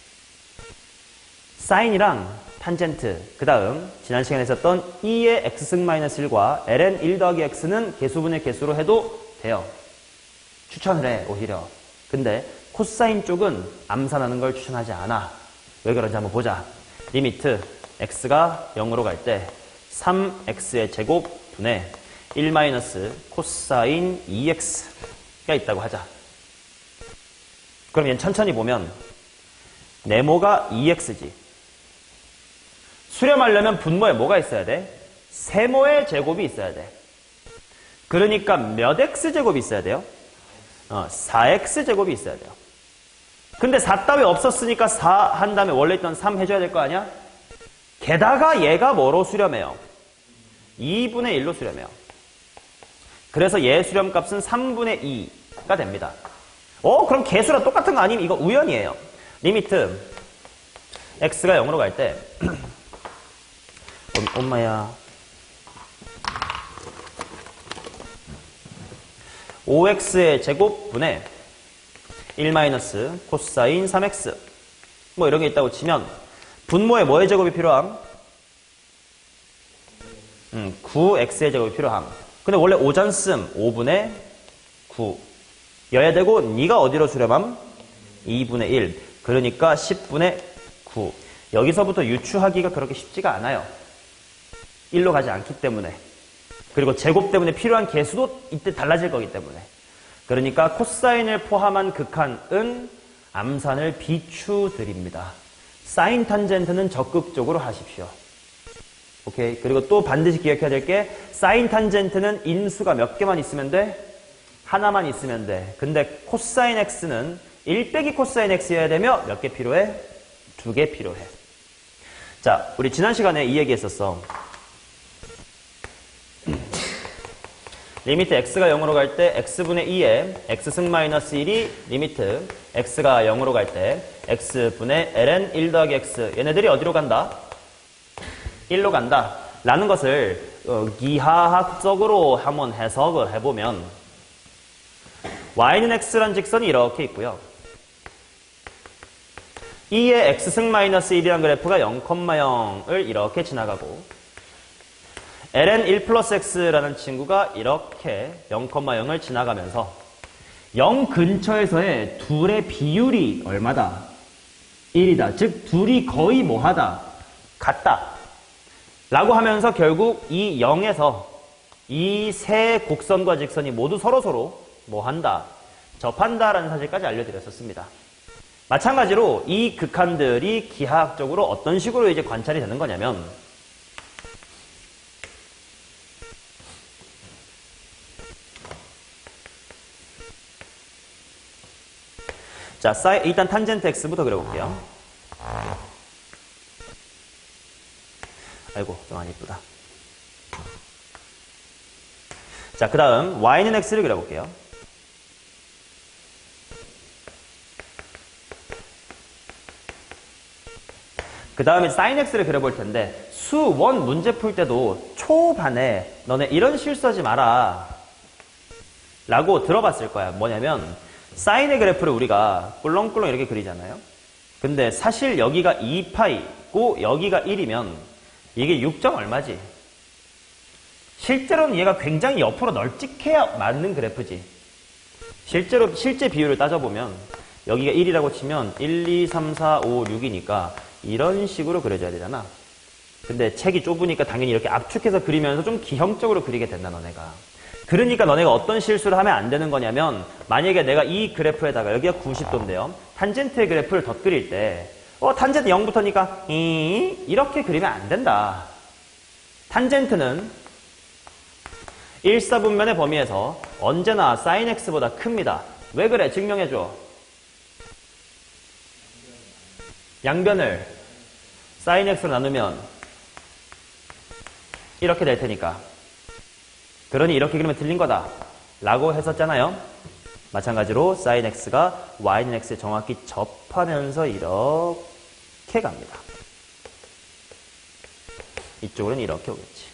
사인이랑 탄젠트, 그 다음 지난 시간에 있었던 2의 x-1과 ln 1 더하기 x는 개수분의 개수로 해도 돼요. 추천을 해, 오히려. 근데 코사인 쪽은 암산하는 걸 추천하지 않아. 왜 그런지 한번 보자. 리미트 x가 0으로 갈 때 3x의 제곱 분의 1 마이너스 코사인 2x가 있다고 하자. 그럼 얘는 천천히 보면 네모가 2x지. 수렴하려면 분모에 뭐가 있어야 돼? 세모의 제곱이 있어야 돼. 그러니까 몇 x제곱이 있어야 돼요? 4x제곱이 있어야 돼요. 근데 4 따위 없었으니까 4 한 다음에 원래 있던 3 해줘야 될 거 아니야? 게다가 얘가 뭐로 수렴해요? 2분의 1로 수렴해요. 그래서 얘 수렴값은 3분의 2가 됩니다. 그럼 개수랑 똑같은 거 아니면 이거 우연이에요. 리미트 x가 0으로 갈 때 엄마야 5x의 제곱 분의 1 마이너스 코사인 3x 뭐 이런 게 있다고 치면 분모에 뭐의 제곱이 필요함? 9x의 제곱이 필요함. 근데 원래 5전 쓴 5분의 9 여야 되고 네가 어디로 수렴함? 2분의 1 그러니까 10분의 9 여기서부터 유추하기가 그렇게 쉽지가 않아요. 1로 가지 않기 때문에. 그리고 제곱 때문에 필요한 개수도 이때 달라질 거기 때문에. 그러니까 코사인을 포함한 극한은 암산을 비추드립니다. 사인 탄젠트는 적극적으로 하십시오. 오케이. 그리고 또 반드시 기억해야 될 게 사인 탄젠트는 인수가 몇 개만 있으면 돼? 하나만 있으면 돼. 근데 코사인 x는 1 빼기 코사인 x여야 되며 몇 개 필요해? 2개 필요해. 자, 우리 지난 시간에 이 얘기 했었어. 리미트 x가 0으로 갈 때 x분의 2에 x승 마이너스 1이 리미트 x가 0으로 갈 때 x분의 ln 1 더하기 x 얘네들이 어디로 간다? 1로 간다 라는 것을 기하학적으로 한번 해석을 해보면 y는 x란 직선이 이렇게 있고요. 2의 x승 마이너스 1이란 그래프가 0,0을 이렇게 지나가고 ln 1 플러스 x라는 친구가 이렇게 0,0을 지나가면서 0 근처에서의 둘의 비율이 얼마다? 1이다. 즉 둘이 거의 뭐하다? 같다. 라고 하면서 결국 이 0에서 이 세 곡선과 직선이 모두 서로서로 뭐한다? 접한다라는 사실까지 알려드렸었습니다. 마찬가지로 이 극한들이 기하학적으로 어떤 식으로 이제 관찰이 되는 거냐면 자, 일단 탄젠트 x부터 그려볼게요. 아이고, 좀 안 이쁘다. 자, 그 다음 y는 x를 그려볼게요. 그 다음에 sin x를 그려볼 텐데 수원 문제 풀 때도 초반에 너네 이런 실수하지 마라 라고 들어봤을 거야. 뭐냐면 사인의 그래프를 우리가 꿀렁꿀렁 이렇게 그리잖아요. 근데 사실 여기가 2파이고 여기가 1이면 이게 6점 얼마지? 실제로는 얘가 굉장히 옆으로 널찍해야 맞는 그래프지. 실제 비율을 따져보면 여기가 1이라고 치면 1, 2, 3, 4, 5, 6이니까 이런 식으로 그려줘야 되잖아. 근데 책이 좁으니까 당연히 이렇게 압축해서 그리면서 좀 기형적으로 그리게 된다, 너네가. 그러니까 너네가 어떤 실수를 하면 안 되는 거냐면 만약에 내가 이 그래프에다가 여기가 90도인데요. 탄젠트의 그래프를 덧그릴 때 탄젠트 0부터니까 이렇게 그리면 안 된다. 탄젠트는 1사분면의 범위에서 언제나 sin x보다 큽니다. 왜 그래? 증명해줘. 양변을 sin x로 나누면 이렇게 될 테니까. 그러니 이렇게 그리면 틀린 거다 라고 했었잖아요. 마찬가지로 sin x가 y는 x에 정확히 접하면서 이렇게 갑니다. 이쪽으로는 이렇게 오겠지.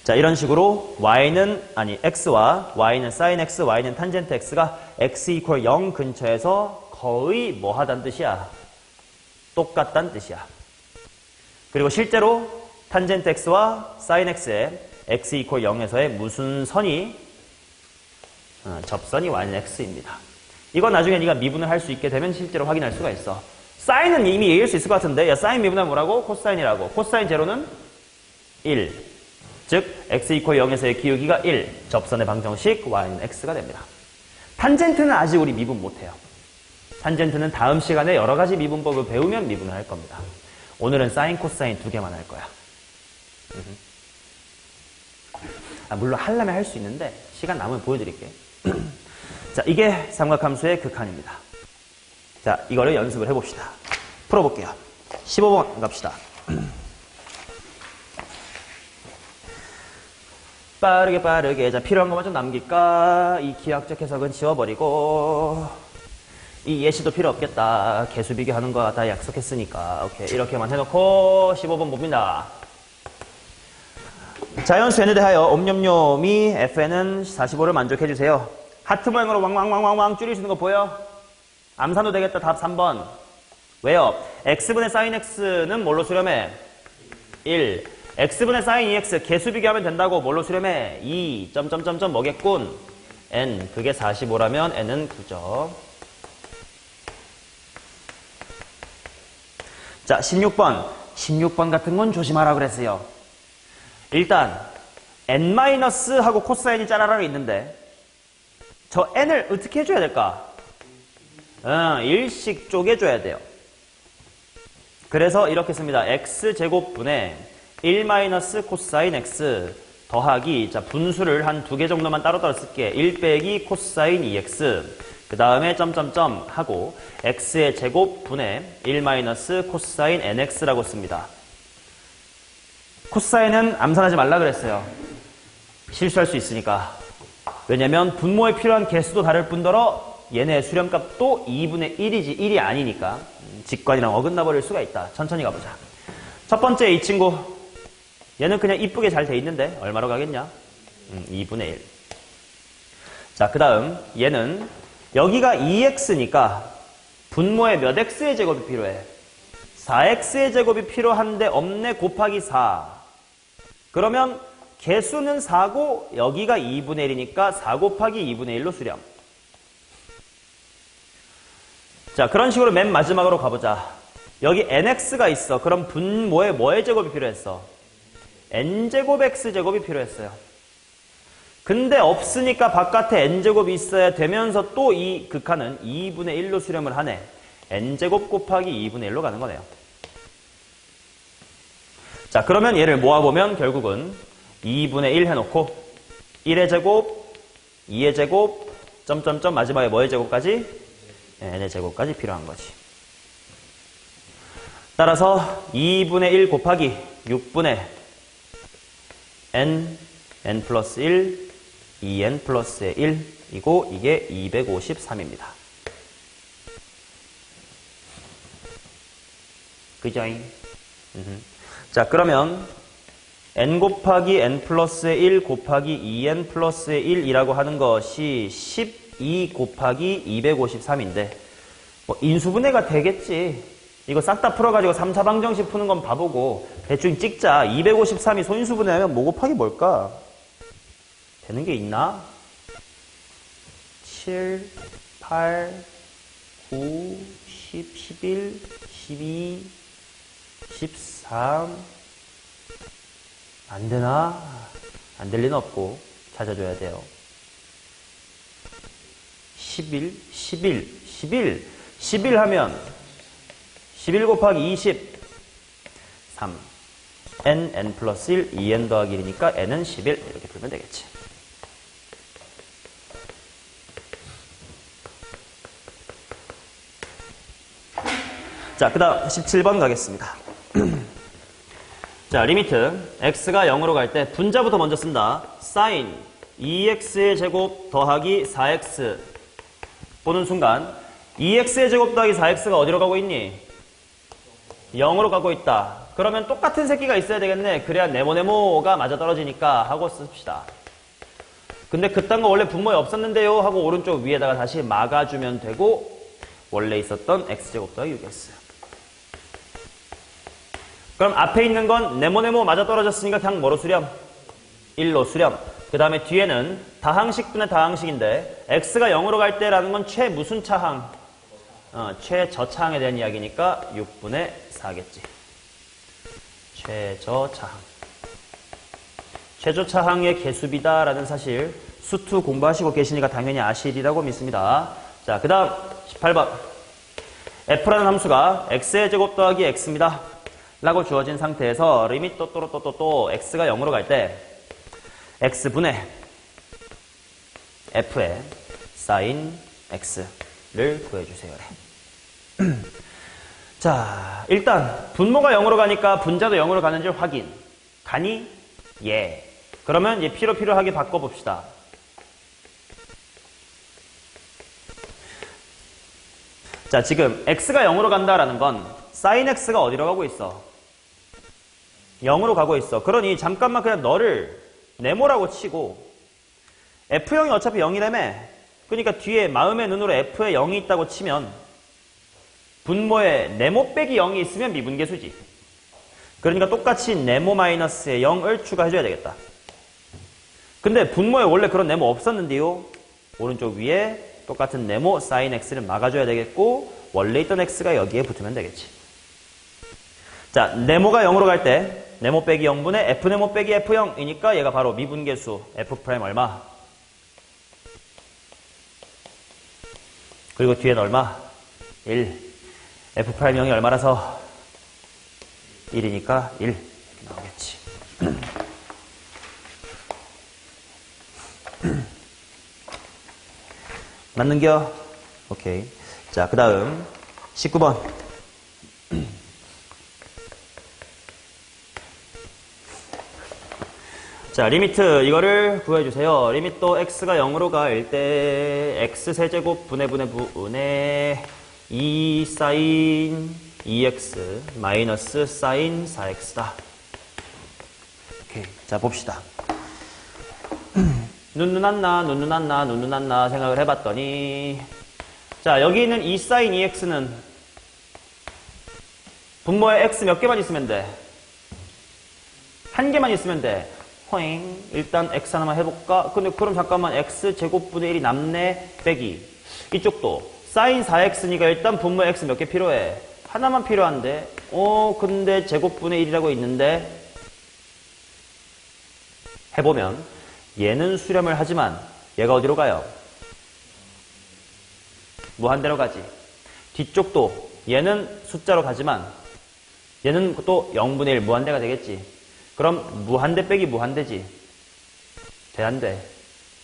자, 이런 식으로 x와 y는 sin x, y는 탄젠트 x가 x 이퀄 0 근처에서 거의 뭐 하다는 뜻이야? 똑같다는 뜻이야. 그리고 실제로 탄젠트 x와 sin x에 x 이퀄 0에서의 무슨 선이 접선이 y는 x입니다. 이건 나중에 네가 미분을 할 수 있게 되면 실제로 확인할 수가 있어. 사인은 이미 얘기할 수 있을 것 같은데 야 사인 미분하면 뭐라고? 코사인이라고. 코사인 제로는 1. 즉 x 이퀄 0에서의 기울기가 1. 접선의 방정식 y는 x가 됩니다. 탄젠트는 아직 우리 미분 못해요. 탄젠트는 다음 시간에 여러 가지 미분법을 배우면 미분을 할 겁니다. 오늘은 사인, 코사인 두 개만 할 거야. 물론 하려면 할 수 있는데 시간 남으면 보여드릴게. 자, 이게 삼각함수의 극한입니다. 자, 이거를 연습을 해봅시다. 풀어볼게요. 15번 갑시다. 빠르게. 자, 필요한 것만 좀 남길까? 이 기하학적 해석은 지워버리고 이 예시도 필요 없겠다. 개수 비교하는 거 다 약속했으니까. 오케이, 이렇게만 해놓고 15번 봅니다. 자연수 n에 대하여 옴뇸뇸이 fn은 45를 만족해주세요. 하트 모양으로 왕왕왕왕왕 줄이시는 거 보여? 암산도 되겠다. 답 3번. 왜요? x분의 sin x는 뭘로 수렴해? 1. x분의 sin 2x 개수 비교하면 된다고 뭘로 수렴해? 2. 점점점점 뭐겠군? n. 그게 45라면 n은 9죠. 자, 16번. 16번 같은 건 조심하라 그랬어요. 일단 n- 하고 코사인이 짜라라로 있는데 저 n을 어떻게 해줘야 될까? 일씩 쪼개줘야 돼요. 그래서 이렇게 씁니다. x제곱분의 1 코사인 x 더하기, 자, 분수를 한 두 개 정도만 따로따로 쓸게. 1 빼기 코사인 2x 그 다음에 점점점 하고 x의 제곱분의 1 코사인 nx라고 씁니다. 코사인은 암산하지 말라 그랬어요. 실수할 수 있으니까. 왜냐면 분모에 필요한 개수도 다를 뿐더러 얘네 수렴값도 2분의 1이지 1이 아니니까 직관이랑 어긋나 버릴 수가 있다. 천천히 가보자. 첫 번째 이 친구, 얘는 그냥 이쁘게 잘 돼 있는데 얼마로 가겠냐? 2분의 1. 자, 그 다음 얘는 여기가 2x니까 분모에 몇 x의 제곱이 필요해? 4x의 제곱이 필요한데 없네 곱하기 4. 그러면 개수는 4고 여기가 2분의 1이니까 4 곱하기 2분의 1로 수렴. 자, 그런 식으로 맨 마지막으로 가보자. 여기 nx가 있어. 그럼 분모에 뭐의 제곱이 필요했어? n제곱 x제곱이 필요했어요. 근데 없으니까 바깥에 n제곱이 있어야 되면서 또 이 극한은 2분의 1로 수렴을 하네. n제곱 곱하기 2분의 1로 가는 거네요. 자, 그러면 얘를 모아보면 결국은 2분의 1 해놓고 1의 제곱, 2의 제곱, 점점점 마지막에 뭐의 제곱까지? n의 제곱까지 필요한 거지. 따라서 2분의 1 곱하기 6분의 n 플러스 1, 2n 플러스의 1이고 이게 253입니다. 그죠잉? 자, 그러면 n 곱하기 n 플러스의 1 곱하기 2n 플러스의 1이라고 하는 것이 12 곱하기 253인데 뭐 인수분해가 되겠지. 이거 싹 다 풀어가지고 3, 4방정식 푸는 건 바보고 대충 찍자. 253이 소인수분해하면 뭐 곱하기 뭘까? 되는 게 있나? 7, 8, 9, 10, 11, 12, 13 안 되나? 안 될 리는 없고 찾아줘야 돼요. 11 하면 11 곱하기 20 3 n 플러스 1 2n 더하기 1이니까 n은 11 이렇게 풀면 되겠지. 자, 그 다음 17번 가겠습니다. 자, 리미트 x가 0으로 갈 때 분자부터 먼저 쓴다. sin 2x의 제곱 더하기 4x 보는 순간 2x의 제곱 더하기 4x가 어디로 가고 있니? 0으로 가고 있다. 그러면 똑같은 새끼가 있어야 되겠네. 그래야 네모네모가 맞아떨어지니까 하고 씁시다. 근데 그딴 거 원래 분모에 없었는데요 하고 오른쪽 위에다가 다시 막아주면 되고 원래 있었던 x제곱 더하기 6x. 그럼 앞에 있는 건 네모네모 맞아떨어졌으니까 그냥 뭐로 수렴? 1로 수렴. 그 다음에 뒤에는 다항식분의 다항식인데 x가 0으로 갈 때라는 건 최 무슨 차항? 최저차항에 대한 이야기니까 6분의 4겠지. 최저차항. 최저차항의 개수비다라는 사실 수투 공부하시고 계시니까 당연히 아시리라고 믿습니다. 자, 그 다음 18번. f라는 함수가 x의 제곱 더하기 x입니다. 라고 주어진 상태에서 리밋 또 x가 0으로 갈 때 x분의 f의 sin x를 구해주세요. 자, 일단 분모가 0으로 가니까 분자도 0으로 가는지 확인. 가니? 예. 그러면 얘 필요하게 바꿔봅시다. 자, 지금 x가 0으로 간다라는 건 sin x가 어디로 가고 있어? 0으로 가고 있어. 그러니 잠깐만 그냥 너를 네모라고 치고 f형이 어차피 0이라며. 그러니까 뒤에 마음의 눈으로 f에 0이 있다고 치면 분모에 네모 빼기 0이 있으면 미분계수지. 그러니까 똑같이 네모 마이너스에 0을 추가해줘야 되겠다. 근데 분모에 원래 그런 네모 없었는데요. 오른쪽 위에 똑같은 네모 sin x를 막아줘야 되겠고 원래 있던 x가 여기에 붙으면 되겠지. 자, 네모가 0으로 갈 때 네모 빼기 0분의 f 네모 빼기 f0이니까 얘가 바로 미분계수 f 프라임 얼마? 그리고 뒤에는 얼마? 1. f 프라임 0이 얼마라서? 1이니까 1 이렇게 나오겠지. 맞는겨? 오케이. 자, 그 다음 19번. 자, 리미트 이거를 구해주세요. 리미트 x가 0으로 갈 때 x 세제곱 분의 2 사인 2x 마이너스 사인 4x다. 오케이. 자, 봅시다. 눈누난나 생각을 해봤더니 자, 여기 있는 2 사인 2x는 분모에 x 몇 개만 있으면 돼? 한 개만 있으면 돼. 호잉. 일단 x 하나만 해볼까? 근데 그럼 잠깐만 x 제곱분의 1이 남네 빼기. 이쪽도 사인 4x니까 일단 분모에 x 몇 개 필요해? 하나만 필요한데 근데 제곱분의 1이라고 있는데 해보면 얘는 수렴을 하지만 얘가 어디로 가요? 무한대로 가지. 뒤쪽도 얘는 숫자로 가지만 얘는 또 0분의 1 무한대가 되겠지. 그럼 무한대 빼기 무한대지. 돼, 안 돼?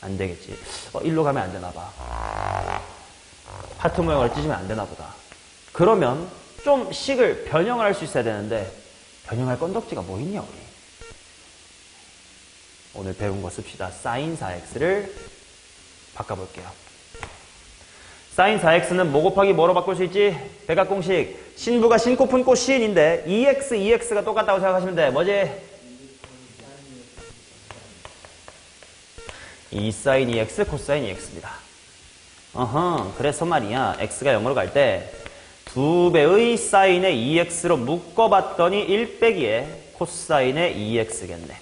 안 되겠지. 일로 가면 안 되나 봐. 하트 모양을 찢으면 안 되나 보다. 그러면 좀 식을 변형을 할 수 있어야 되는데 변형할 건덕지가 뭐 있냐 우리. 오늘 배운 거 씁시다. 사인 4x를 바꿔볼게요. 사인 4x는 뭐 곱하기 뭐로 바꿀 수 있지? 백악공식. 신부가 신코푼 코시인인데 2x가 똑같다고 생각하시면 돼. 뭐지? 2 사인 2x 코사인 2x입니다. 그래서 말이야. x가 0으로 갈 때 2배의 사인의 2x로 묶어봤더니 1 빼기에 코사인의 2x겠네.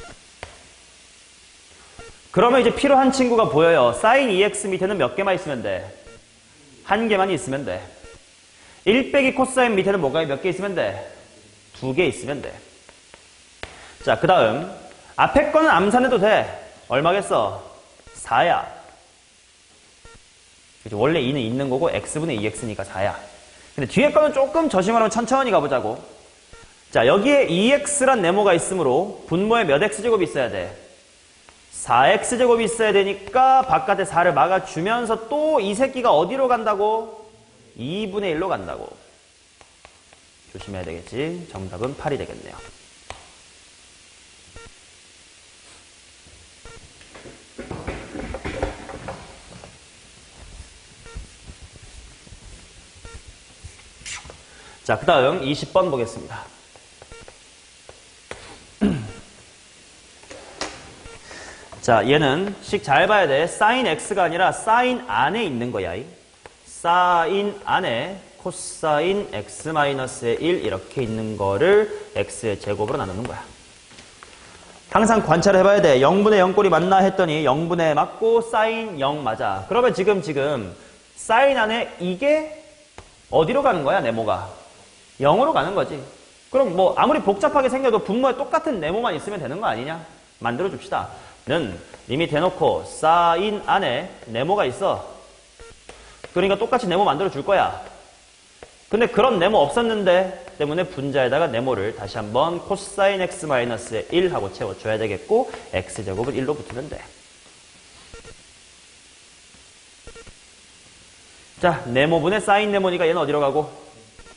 그러면 이제 필요한 친구가 보여요. 사인 2x 밑에는 몇 개만 있으면 돼? 한 개만 있으면 돼. 1 빼기 코사인 밑에는 뭐가 몇 개 있으면 돼? 2개 있으면 돼. 자, 그 다음 앞에 거는 암산해도 돼. 얼마겠어? 4야. 원래 2는 있는 거고 x분의 2x니까 4야. 근데 뒤에 거는 조금 저심하면 천천히 가보자고. 자, 여기에 2x란 네모가 있으므로 분모에 몇 x제곱이 있어야 돼? 4x제곱이 있어야 되니까 바깥에 4를 막아주면서 또 이 새끼가 어디로 간다고? 2분의 1로 간다고. 조심해야 되겠지. 정답은 8이 되겠네요. 자, 그 다음 20번 보겠습니다. 자, 얘는 식 잘 봐야 돼. 사인 x가 아니라 사인 안에 있는 거야. 사인 안에 코사인 x-의 1 이렇게 있는 거를 x의 제곱으로 나누는 거야. 항상 관찰을 해봐야 돼. 0분의 0꼴이 맞나 했더니 0분의 맞고 사인 0 맞아. 그러면 지금 사인 안에 이게 어디로 가는 거야, 네모가? 0으로 가는 거지. 그럼 뭐 아무리 복잡하게 생겨도 분모에 똑같은 네모만 있으면 되는 거 아니냐? 만들어 줍시다. 는 이미 대놓고 사인 안에 네모가 있어. 그러니까 똑같이 네모 만들어 줄 거야. 근데 그런 네모 없었는데 때문에 분자에다가 네모를 다시 한번 코사인 x-의 1 하고 채워줘야 되겠고 x제곱은 1로 붙으면 돼. 자, 네모분의 사인 네모니까 얘는 어디로 가고?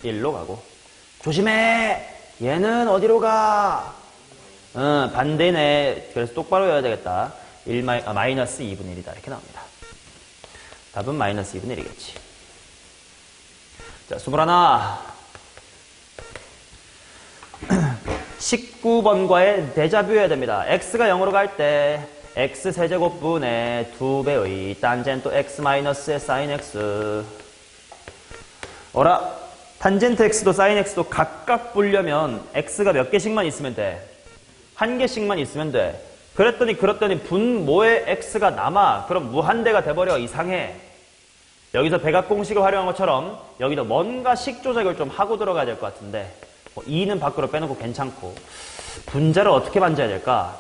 1로 가고. 조심해! 얘는 어디로 가? 반대네. 그래서 똑바로 해야 되겠다. 마이너스 2분의 1이다. 이렇게 나옵니다. 답은 마이너스 2분의 1이겠지. 자, 21. 19번과의 데자뷰 해야 됩니다. x가 0으로 갈 때 x 세제곱분의 2배의 탄젠트 x 마이너스의 사인 x. 어라? 탄젠트 x도 사인 x도 각각 보려면 x가 몇 개씩만 있으면 돼? 한 개씩만 있으면 돼. 그랬더니 분모에 x가 남아. 그럼 무한대가 돼버려. 이상해. 여기서 백악공식을 활용한 것처럼 여기도 뭔가 식 조작을 좀 하고 들어가야 될 것 같은데 2는 밖으로 빼놓고 괜찮고 분자를 어떻게 만져야 될까?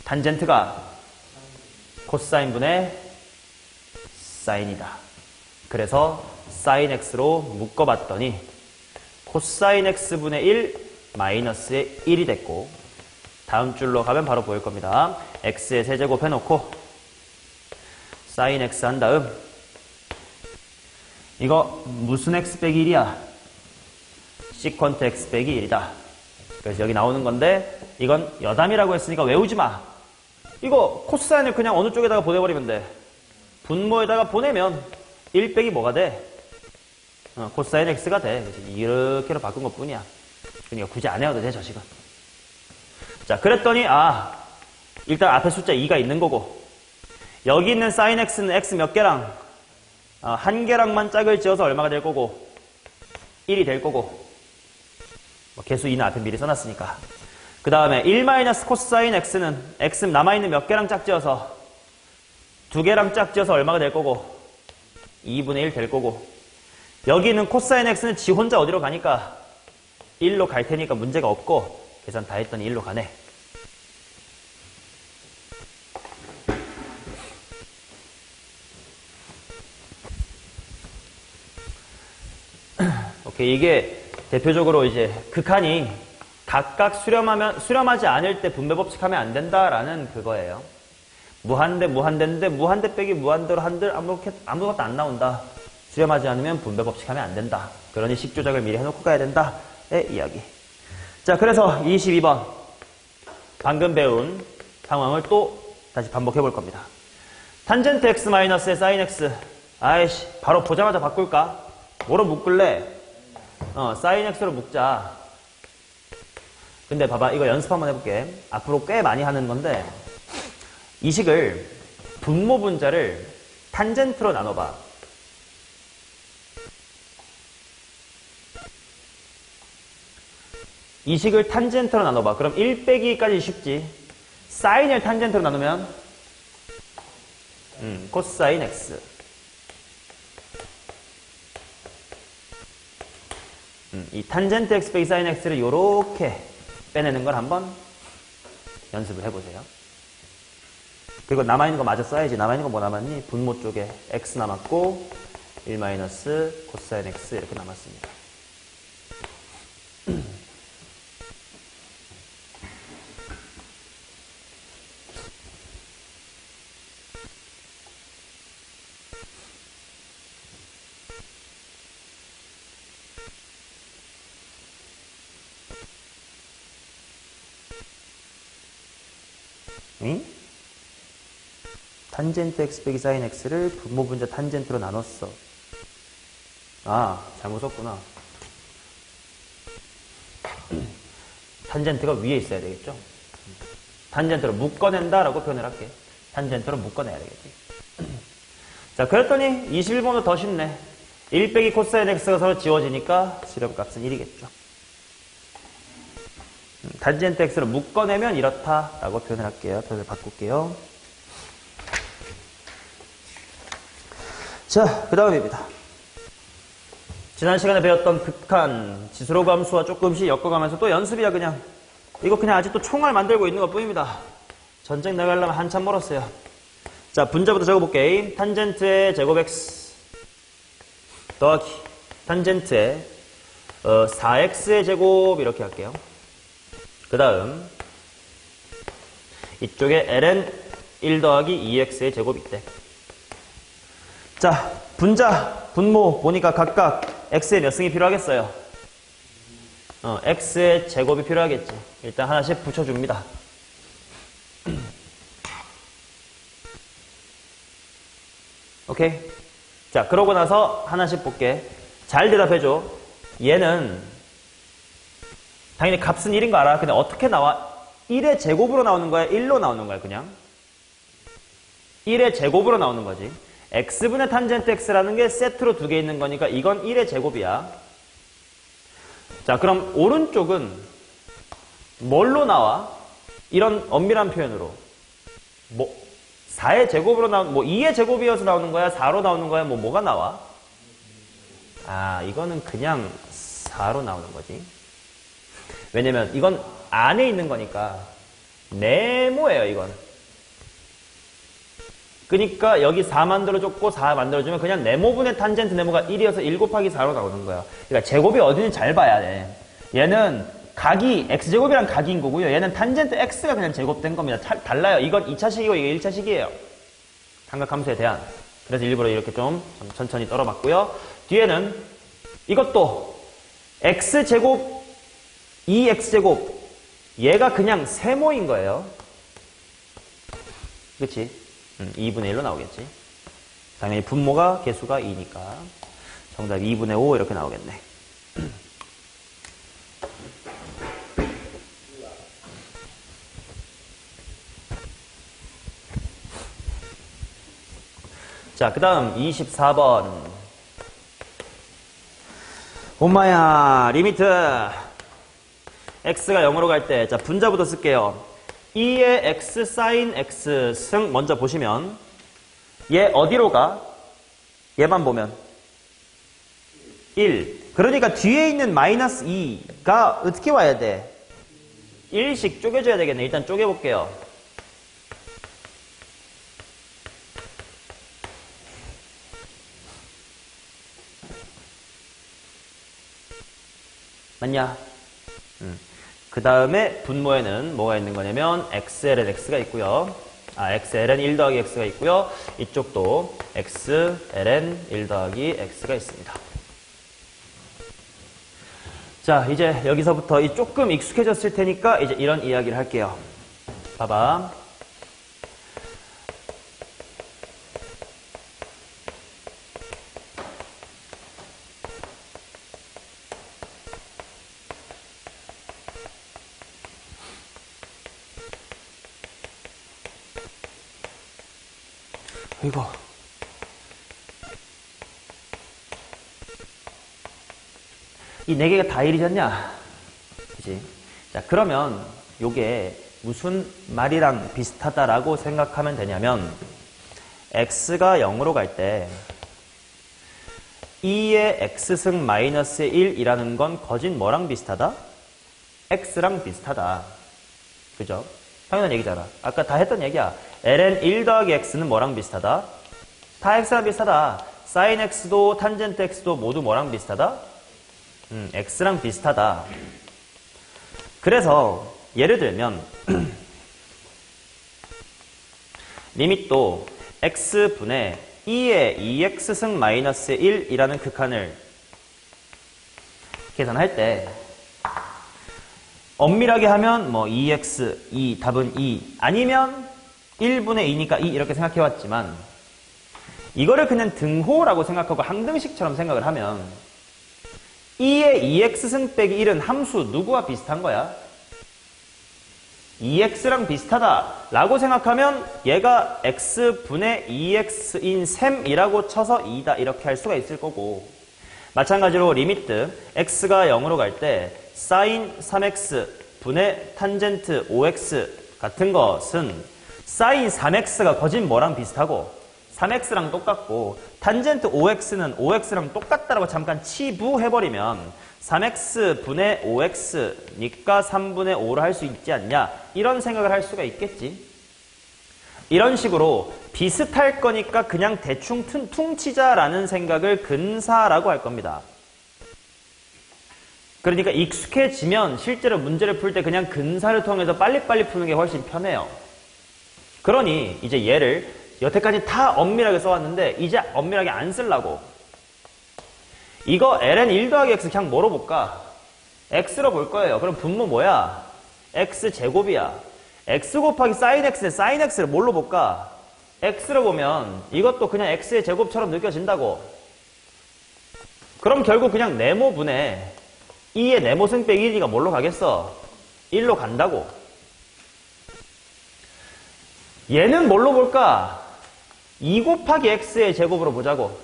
탄젠트가 코사인분의 사인이다. 그래서 사인 x로 묶어봤더니 코사인 x분의 1 마이너스의 1이 됐고 다음 줄로 가면 바로 보일 겁니다. x의 세제곱 해놓고 사인 x 한 다음 이거 무슨 x 빼기 1이야? 시퀀트 x 빼기 1이다. 그래서 여기 나오는 건데 이건 여담이라고 했으니까 외우지 마. 이거 코사인을 그냥 어느 쪽에다가 보내버리면 돼. 분모에다가 보내면 1 빼기 뭐가 돼? 코사인 x가 돼. 그래서 이렇게로 바꾼 것 뿐이야. 그러니까 굳이 안 외워도 돼, 저 식은. 자, 그랬더니 일단 앞에 숫자 2가 있는 거고 여기 있는 sin x는 x 몇 개랑 한 개랑만 짝을 지어서 얼마가 될 거고 1이 될 거고 뭐 개수 2는 앞에 미리 써놨으니까 그 다음에 1 코사인 x는 x 남아있는 몇 개랑 짝지어서 2개랑 짝지어서 얼마가 될 거고 2분의 1 될 거고 여기 있는 코사인 x는 지 혼자 어디로 가니까 1로 갈 테니까 문제가 없고 계산 다 했더니 1로 가네. 오케이, 이게 대표적으로 이제 극한이 각각 수렴하지 않을 때 분배 법칙하면 안 된다라는 그거예요. 무한대인데 무한대 빼기 무한대로 한들 아무것도 안 나온다. 수렴하지 않으면 분배 법칙하면 안 된다. 그러니 식 조작을 미리 해놓고 가야 된다의 이야기. 자, 그래서 22번 방금 배운 상황을 또 다시 반복해 볼 겁니다. 탄젠트 x 마이너스의 사인 x. 아이씨, 바로 보자마자 바꿀까? 뭐로 묶을래? 사인 x로 묶자. 근데 봐봐, 이거 연습 한번 해볼게. 앞으로 꽤 많이 하는 건데 이 식을 분모 분자를 탄젠트로 나눠봐. 이 식을 탄젠트로 나눠봐. 그럼 1 빼기까지 쉽지. 사인을 탄젠트로 나누면 코사인 x. 이 탄젠트 x 빼기 사인 x를 요렇게 빼내는 걸 한번 연습을 해보세요. 그리고 남아있는 거 마저 써야지. 남아있는 거 뭐 남았니? 분모 쪽에 x 남았고 1 마이너스 코사인 x 이렇게 남았습니다. 응? 탄젠트 x 빼기 사인 x를 분모 분자 탄젠트로 나눴어. 잘못 썼구나. 탄젠트가 위에 있어야 되겠죠? 탄젠트로 묶어낸다라고 표현을 할게. 탄젠트로 묶어내야 되겠지. 자, 그랬더니 21번도 더 쉽네. 1 빼기 코사인 x가 서로 지워지니까 수렴값은 1이겠죠. 탄젠트 x를 묶어내면 이렇다라고 표현을 할게요. 표현을 바꿀게요. 자, 그 다음입니다. 지난 시간에 배웠던 극한 지수로 감수와 조금씩 엮어가면서 또 연습이야 그냥. 이거 그냥 아직도 총알 만들고 있는 것 뿐입니다. 전쟁 나가려면 한참 멀었어요. 자, 분자부터 적어볼게. 탄젠트의 제곱 x 더하기 탄젠트의 4x의 제곱 이렇게 할게요. 그 다음 이쪽에 ln 1 더하기 2x의 제곱이 있대. 자, 분자, 분모 보니까 각각 x의 몇 승이 필요하겠어요? x의 제곱이 필요하겠지. 일단 하나씩 붙여줍니다. 오케이? 자, 그러고 나서 하나씩 볼게. 잘 대답해줘. 얘는 당연히 값은 1인 거 알아. 근데 어떻게 나와? 1의 제곱으로 나오는 거야? 1로 나오는 거야? 그냥? 1의 제곱으로 나오는 거지. x분의 탄젠트 x라는 게 세트로 두 개 있는 거니까 이건 1의 제곱이야. 자, 그럼 오른쪽은 뭘로 나와? 이런 엄밀한 표현으로. 4의 제곱으로 나오는, 2의 제곱이어서 나오는 거야? 4로 나오는 거야? 뭐가 나와? 이거는 그냥 4로 나오는 거지. 왜냐면 이건 안에 있는 거니까 네모예요, 이건. 그러니까 여기 4 만들어줬고 4 만들어주면 그냥 네모분의 탄젠트 네모가 1이어서 1 곱하기 4로 나오는 거야. 그러니까 제곱이 어디는지 잘 봐야 돼. 얘는 각이 x제곱이랑 각인 거고요. 얘는 탄젠트 x가 그냥 제곱된 겁니다. 달라요. 이건 2차식이고 이게 1차식이에요. 삼각함수에 대한. 그래서 일부러 이렇게 좀 천천히 떨어봤고요. 뒤에는 이것도 x제곱 2x제곱 얘가 그냥 세모인 거예요. 그치? 2분의 1로 나오겠지. 당연히 분모가 개수가 2니까 정답 2분의 5 이렇게 나오겠네. 자, 그 다음 24번. 엄마야, 리미트. x가 0으로 갈 때, 자, 분자부터 쓸게요. 2의 x 사인 x 승 먼저 보시면, 얘 어디로 가? 얘만 보면. 1. 그러니까 뒤에 있는 마이너스 2가 어떻게 와야 돼? 1씩 쪼개줘야 되겠네. 일단 쪼개볼게요. 맞냐? 그 다음에 분모에는 뭐가 있는 거냐면 xln x가 있고요. xln 1 더하기 x가 있고요. 이쪽도 xln 1 더하기 x가 있습니다. 자, 이제 여기서부터 조금 익숙해졌을 테니까 이제 이런 이야기를 할게요. 봐봐. 이거 이 네 개가 다 1이잖냐? 그치? 자, 그러면 요게 무슨 말이랑 비슷하다라고 생각하면 되냐면 x가 0으로 갈 때 2의 x승 마이너스 1이라는 건 거진 뭐랑 비슷하다? x랑 비슷하다. 그죠? 당연한 얘기잖아. 아까 다 했던 얘기야. ln 1 더하기 x는 뭐랑 비슷하다? 다 x랑 비슷하다. sin x도 탄젠트 x도 모두 뭐랑 비슷하다? x랑 비슷하다. 그래서 예를 들면 리밋도 x분의 2의 2x승 마이너스 1이라는 극한을 계산할 때 엄밀하게 하면 뭐 2x, 2, 답은 2 아니면 1분의 2니까 2 이렇게 생각해왔지만 이거를 그냥 등호라고 생각하고 항등식처럼 생각을 하면 2의 2x승 빼기 1은 함수 누구와 비슷한 거야? 2x랑 비슷하다 라고 생각하면 얘가 x분의 2x인 셈이라고 쳐서 2다 이렇게 할 수가 있을 거고 마찬가지로 리미트 x가 0으로 갈 때 sin 3x 분의 탄젠트 5x 같은 것은 sin 3x가 거진 뭐랑 비슷하고 3x랑 똑같고 탄젠트 5x는 5x랑 똑같다라고 잠깐 치부해버리면 3x 분의 5x니까 3분의 5를 할 수 있지 않냐 이런 생각을 할 수가 있겠지. 이런 식으로 비슷할 거니까 그냥 대충 퉁치자라는 생각을 근사라고 할 겁니다. 그러니까 익숙해지면 실제로 문제를 풀 때 그냥 근사를 통해서 빨리빨리 푸는 게 훨씬 편해요. 그러니 이제 얘를 여태까지 다 엄밀하게 써왔는데 이제 엄밀하게 안 쓰려고 이거 ln 1 더하기 x 그냥 뭐로 볼까? x로 볼 거예요. 그럼 분모 뭐야? x제곱이야. x 곱하기 sin x인데 sin x를 뭘로 볼까? x로 보면 이것도 그냥 x의 제곱처럼 느껴진다고. 그럼 결국 그냥 네모분의 2의 네모승 빼기 1이가 뭘로 가겠어? 1로 간다고. 얘는 뭘로 볼까? 2 곱하기 x의 제곱으로 보자고.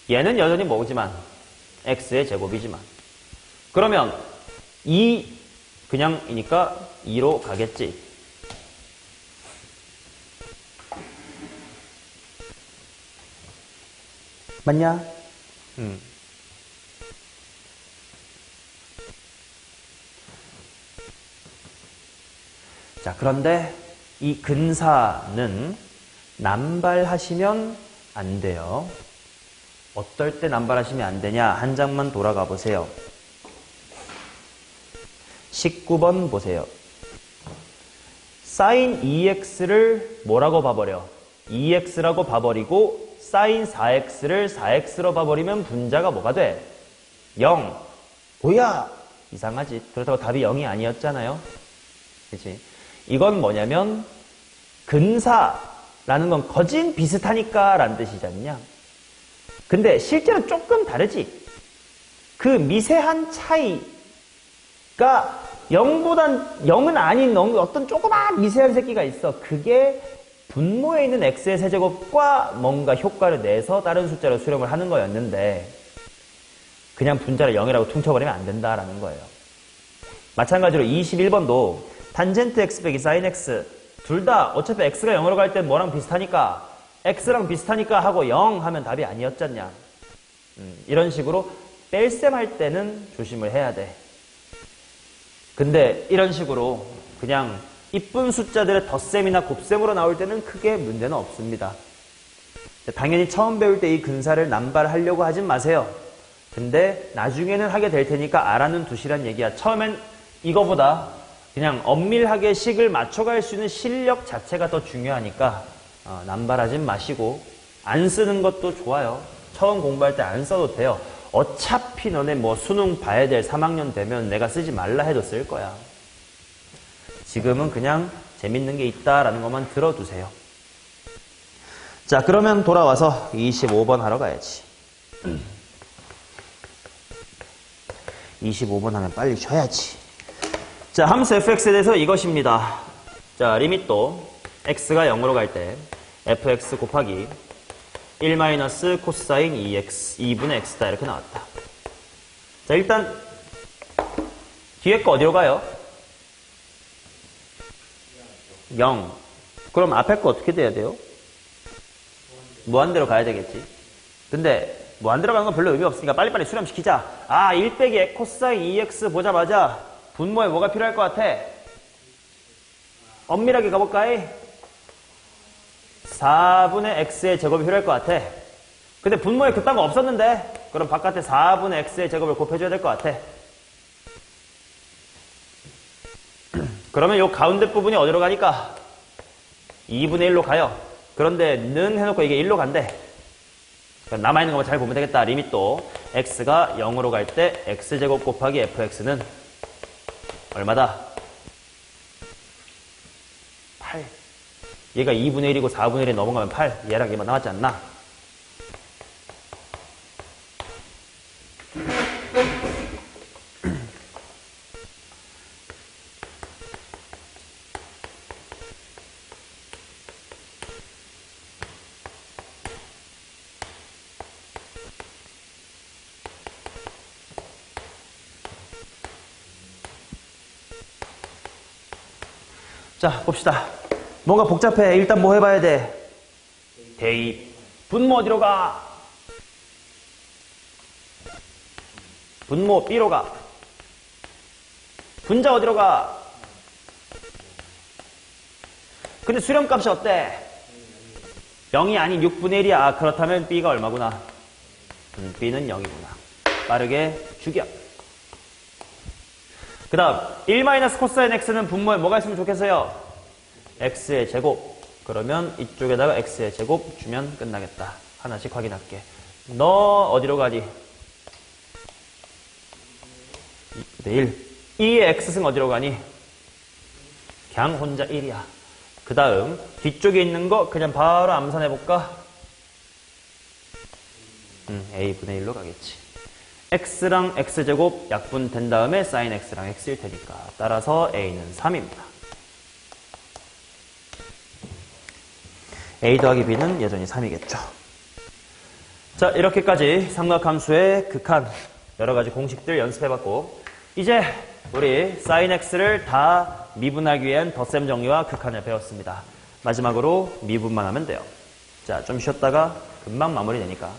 얘는 여전히 뭐지만 x의 제곱이지만 그러면 2 그냥이니까 2로 가겠지. 맞냐? 자, 그런데 이 근사는 남발하시면 안 돼요. 어떨 때 남발하시면 안 되냐? 한 장만 돌아가 보세요. 19번 보세요. sin 2x를 뭐라고 봐버려? 2x라고 봐버리고 sin 4x를 4x로 봐버리면 분자가 뭐가 돼? 0. 뭐야? 이상하지. 그렇다고 답이 0이 아니었잖아요. 그치? 이건 뭐냐면 근사라는 건 거진 비슷하니까 라는 뜻이잖냐. 근데 실제로 조금 다르지. 그 미세한 차이가 0은 아닌 어떤 조그만 미세한 새끼가 있어. 그게 분모에 있는 x의 세제곱과 뭔가 효과를 내서 다른 숫자로 수렴을 하는 거였는데 그냥 분자를 0이라고 퉁쳐버리면 안 된다라는 거예요. 마찬가지로 21번도 탄젠트 x 빼기 사인 x 둘 다 어차피 x가 0으로 갈 땐 뭐랑 비슷하니까 x랑 비슷하니까 하고 0 하면 답이 아니었잖냐. 이런 식으로 뺄셈 할 때는 조심을 해야 돼. 근데 이런 식으로 그냥 이쁜 숫자들의 덧셈이나 곱셈으로 나올 때는 크게 문제는 없습니다. 당연히 처음 배울 때 이 근사를 남발하려고 하진 마세요. 근데 나중에는 하게 될 테니까 알아는 두시란 얘기야. 처음엔 이거보다 그냥 엄밀하게 식을 맞춰갈 수 있는 실력 자체가 더 중요하니까 남발하진 마시고 안 쓰는 것도 좋아요. 처음 공부할 때 안 써도 돼요. 어차피 너네 뭐 수능 봐야 될 3학년 되면 내가 쓰지 말라 해도 쓸 거야. 지금은 그냥 재밌는 게 있다라는 것만 들어두세요. 자, 그러면 돌아와서 25번 하러 가야지. 25번 하면 빨리 쉬어야지. 자, 함수 fx에 대해서 이것입니다. 자, 리밋도 x가 0으로 갈 때 fx 곱하기 1 마이너스 코사인 2x 2분의 x다 이렇게 나왔다. 자, 일단 뒤에 거 어디로 가요? 0. 그럼 앞에 거 어떻게 돼야 돼요? 무한대로 가야 되겠지. 근데 무한대로 가는 건 별로 의미 없으니까 빨리빨리 수렴시키자. 1 빼기 코사인 2x 보자마자 분모에 뭐가 필요할 것 같아? 엄밀하게 가볼까? 4분의 x의 제곱이 필요할 것 같아. 근데 분모에 그딴 거 없었는데? 그럼 바깥에 4분의 x의 제곱을 곱해줘야 될 것 같아. 그러면 요 가운데 부분이 어디로 가니까? 2분의 1로 가요. 그런데 는 해놓고 이게 1로 간대. 그럼 남아있는 것만 잘 보면 되겠다. 리밋도 x가 0으로 갈 때 x제곱 곱하기 fx는 얼마다? 8. 얘가 2분의 1이고 4분의 1에 넘어가면 8. 얘랑 얘만 나왔지 않나? 자, 봅시다. 뭔가 복잡해. 일단 뭐 해봐야 돼? 대입. 분모 어디로 가? 분모 B로 가. 분자 어디로 가? 근데 수렴값이 어때? 0이 아닌 6분의 1이야. 그렇다면 B가 얼마구나? B는 0이구나. 빠르게 죽여. 그 다음 1 코사인 x는 분모에 뭐가 있으면 좋겠어요? x의 제곱. 그러면 이쪽에다가 x의 제곱 주면 끝나겠다. 하나씩 확인할게. 너 어디로 가니? 2분의 1. 2의 x승 어디로 가니? 그냥 혼자 1이야. 그 다음 뒤쪽에 있는 거 그냥 바로 암산해볼까? a분의 1로 가겠지. x랑 x제곱 약분된 다음에 sin x랑 x일 테니까 따라서 a는 3입니다. a 더하기 b는 여전히 3이겠죠. 자, 이렇게까지 삼각함수의 극한 여러가지 공식들 연습해봤고 이제 우리 sin x를 다 미분하기 위한 덧셈 정리와 극한을 배웠습니다. 마지막으로 미분만 하면 돼요. 자, 좀 쉬었다가 금방 마무리되니까